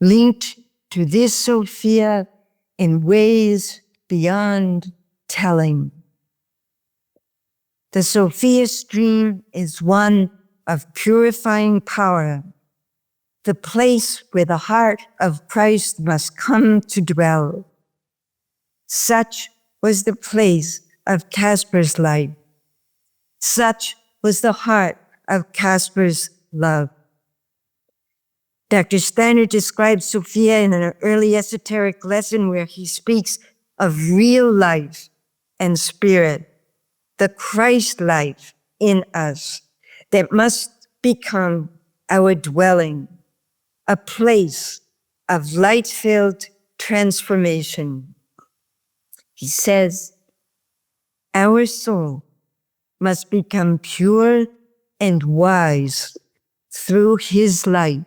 linked to this Sophia in ways beyond telling. The Sophia stream is one of purifying power, the place where the heart of Christ must come to dwell. Such was the place of Kaspar's life. Such was the heart of Kaspar's love. Dr. Steiner describes Sophia in an early esoteric lesson where he speaks of real life and spirit, the Christ life in us that must become our dwelling, a place of light-filled transformation. He says, our soul must become pure and wise through his light.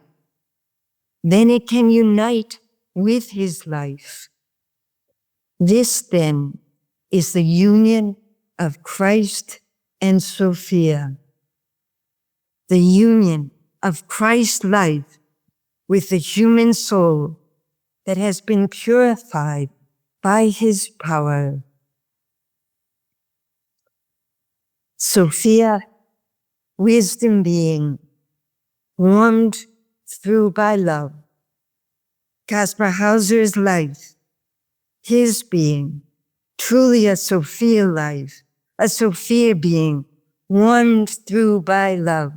Then it can unite with his life. This, then, is the union of Christ and Sophia, the union of Christ's life with the human soul that has been purified by his power. Sophia, wisdom being, warmed through by love. Kaspar Hauser's life, his being, truly a Sophia life, a Sophia being, warmed through by love.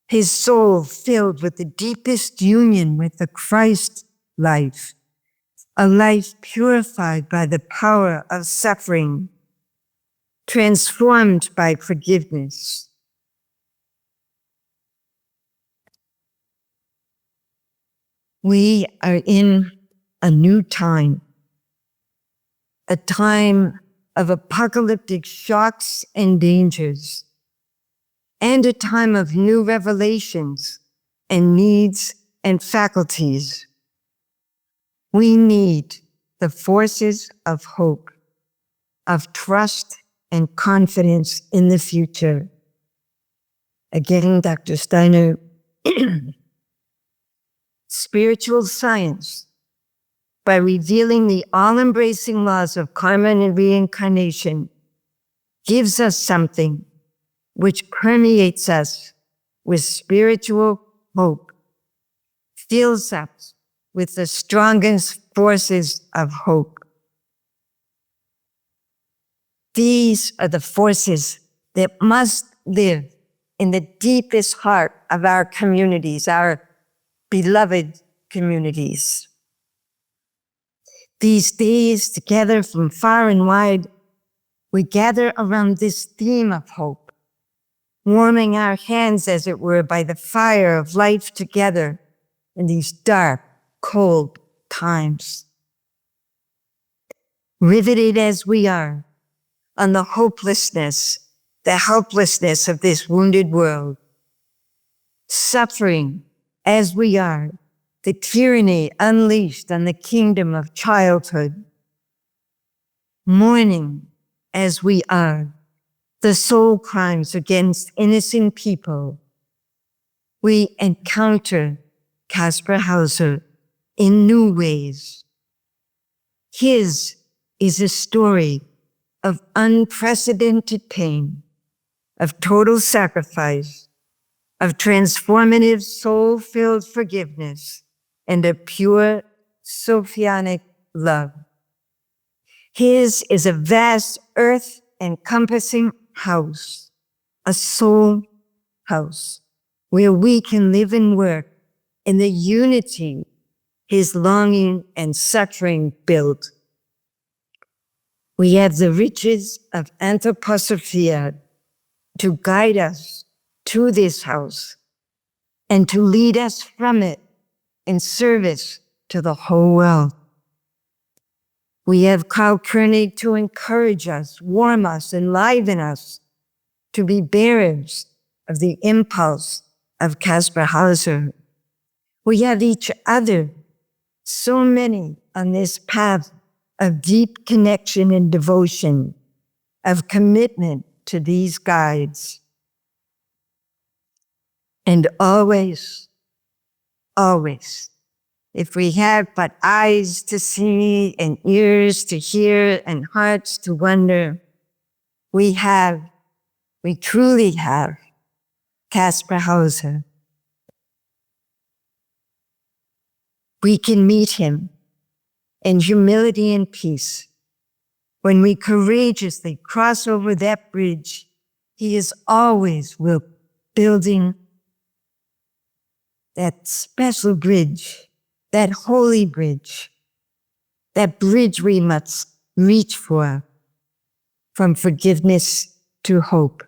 His soul filled with the deepest union with the Christ life, a life purified by the power of suffering, transformed by forgiveness. We are in a new time, a time of apocalyptic shocks and dangers, and a time of new revelations and needs and faculties. We need the forces of hope, of trust and confidence in the future. Again, Dr. Steiner, spiritual science, by revealing the all-embracing laws of karma and reincarnation, gives us something which permeates us with spiritual hope, fills us with the strongest forces of hope. These are the forces that must live in the deepest heart of our communities, our beloved communities. These days, together from far and wide, we gather around this theme of hope, warming our hands, as it were, by the fire of life together in these dark, cold times. Riveted as we are on the hopelessness, the helplessness of this wounded world, suffering as we are, the tyranny unleashed on the kingdom of childhood, mourning as we are, the soul crimes against innocent people, we encounter Kaspar Hauser in new ways. His is a story of unprecedented pain, of total sacrifice, of transformative soul-filled forgiveness, and a pure Sophianic love. His is a vast earth-encompassing house, a soul house, where we can live and work in the unity his longing and suffering built. We have the riches of anthroposophia to guide us to this house and to lead us from it in service to the whole world. We have Carl Koenig to encourage us, warm us, enliven us to be bearers of the impulse of Kaspar Hauser. We have each other, so many on this path of deep connection and devotion, of commitment to these guides. And always, always, if we have but eyes to see and ears to hear and hearts to wonder, we truly have Kaspar Hauser. We can meet him in humility and peace. When we courageously cross over that bridge, he is always building that special bridge, that holy bridge, that bridge we must reach for, from forgiveness to hope.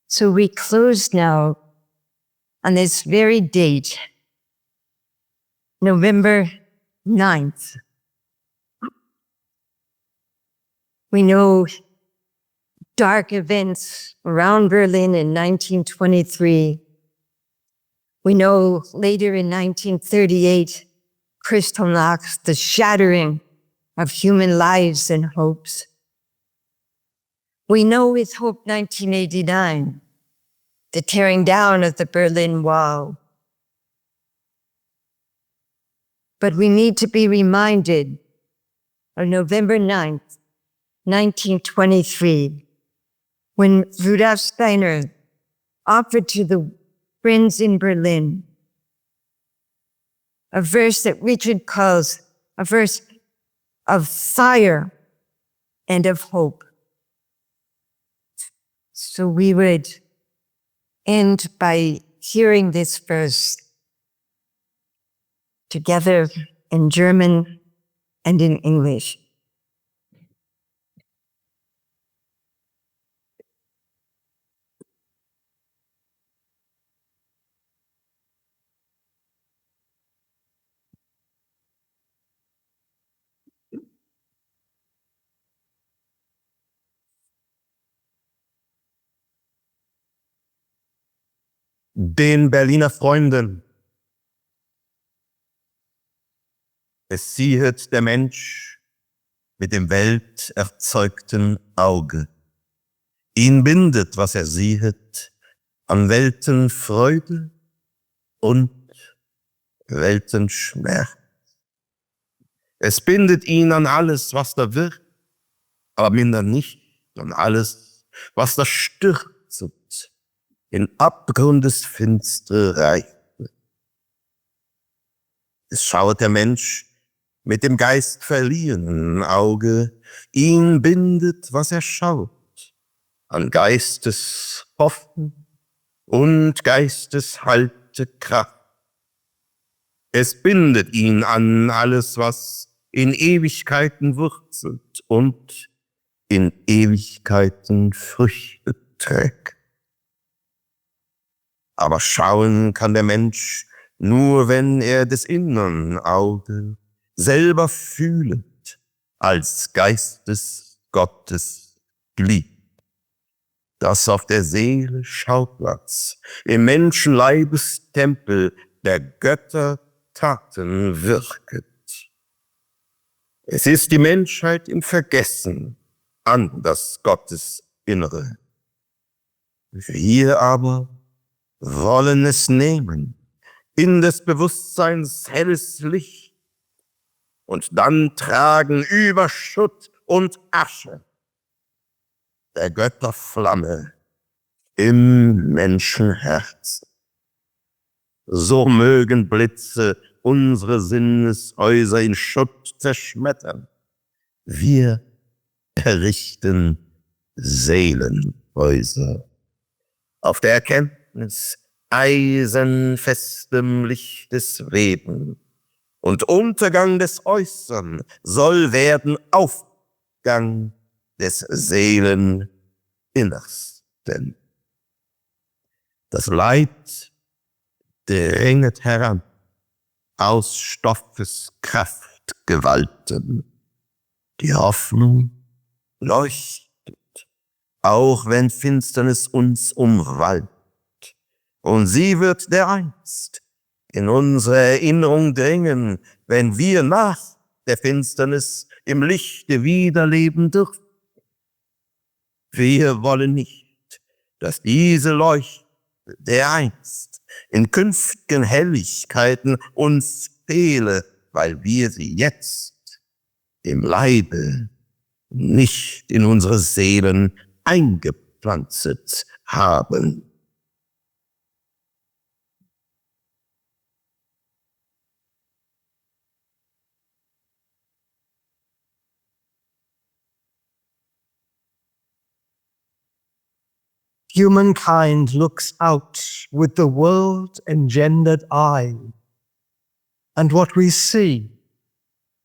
So we close now on this very date, November 9th. We know dark events around Berlin in 1923. We know later in 1938, Kristallnacht, the shattering of human lives and hopes. We know with hope 1989, the tearing down of the Berlin Wall. But we need to be reminded of November 9th, 1923, when Rudolf Steiner offered to the friends in Berlin a verse that Richard calls a verse of fire and of hope. So we would end by hearing this verse together in German and in English. Den Berliner Freunden. Es siehet der Mensch mit dem welterzeugten Auge. Ihn bindet, was siehet, an Weltenfreude und Weltenschmerz. Es bindet ihn an alles, was da wird, aber minder nicht an alles, was da stürzet in Abgrundesfinstere Reiche. Es schauet der Mensch mit dem Geist verliehenen Auge, ihn bindet, was schaut, an Geisteshoffen und geisteshalte Kraft. Es bindet ihn an alles, was in Ewigkeiten wurzelt und in Ewigkeiten Früchte trägt. Aber schauen kann der Mensch nur, wenn er des innern Auge selber fühlend als Geistes Gottes Glied, das auf der Seele Schauplatz, im Menschenleibestempel der Götter Taten wirket. Es ist die Menschheit im Vergessen an das Gottesinnere. Wir aber wollen es nehmen in des Bewusstseins helles Licht und dann tragen über Schutt und Asche der Götterflamme im Menschenherzen. So mögen Blitze unsere Sinneshäuser in Schutt zerschmettern. Wir errichten Seelenhäuser auf der Erkenntnis eisenfestem Lichtes Weben. Und Untergang des Äußern soll werden Aufgang des Seeleninnersten. Das Leid dränget heran aus Stoffes Kraftgewalten. Die Hoffnung leuchtet, auch wenn Finsternis uns umwallt. Und sie wird dereinst in unsere Erinnerung dringen, wenn wir nach der Finsternis im Lichte wiederleben dürfen. Wir wollen nicht, dass diese Leuchte dereinst in künftigen Helligkeiten uns fehle, weil wir sie jetzt im Leibe nicht in unsere Seelen eingepflanzt haben. Humankind looks out with the world-engendered eye, and what we see,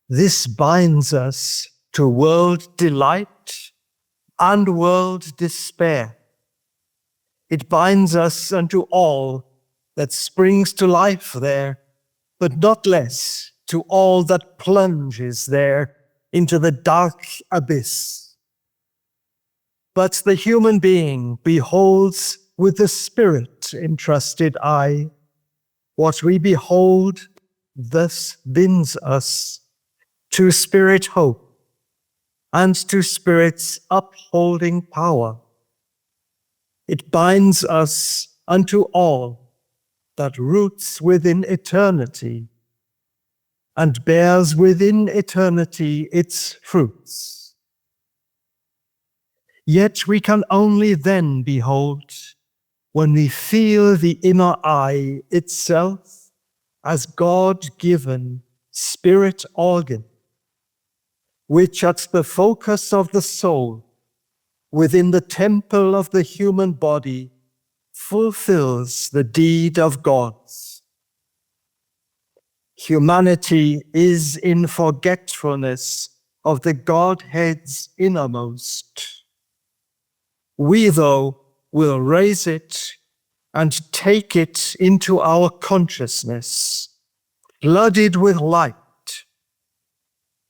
this binds us to world delight and world despair. It binds us unto all that springs to life there, but not less to all that plunges there into the dark abyss. But the human being beholds with the spirit entrusted eye. What we behold thus binds us to spirit hope and to spirit's upholding power. It binds us unto all that roots within eternity and bears within eternity its fruits. Yet we can only then behold when we feel the inner eye itself as God-given spirit organ, which at the focus of the soul within the temple of the human body fulfills the deed of God's. Humanity is in forgetfulness of the Godhead's innermost. We, though, will raise it and take it into our consciousness, flooded with light,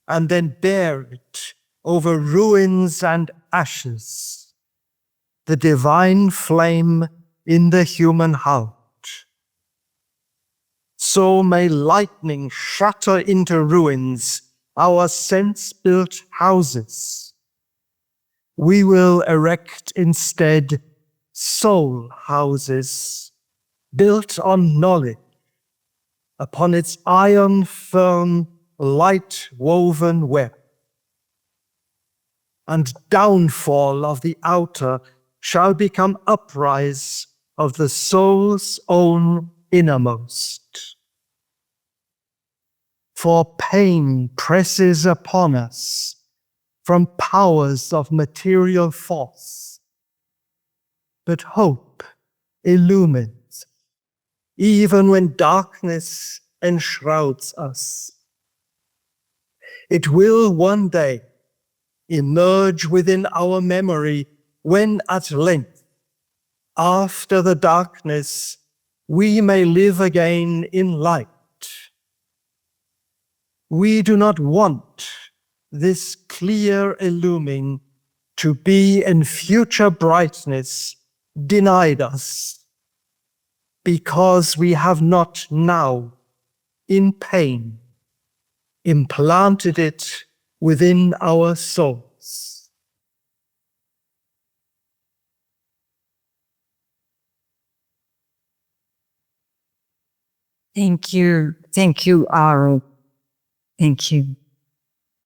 and then bear it over ruins and ashes, the divine flame in the human heart. So may lightning shatter into ruins our sense-built houses. We will erect instead soul houses built on knowledge, upon its iron-firm, light-woven web. And downfall of the outer shall become uprise of the soul's own innermost. For pain presses upon us from powers of material force, but hope illumines, even when darkness enshrouds us. It will one day emerge within our memory when at length, after the darkness, we may live again in light. We do not want this clear illumine to be in future brightness denied us, because we have not now, in pain, implanted it within our souls. Thank you. Thank you, Aaron. Thank you.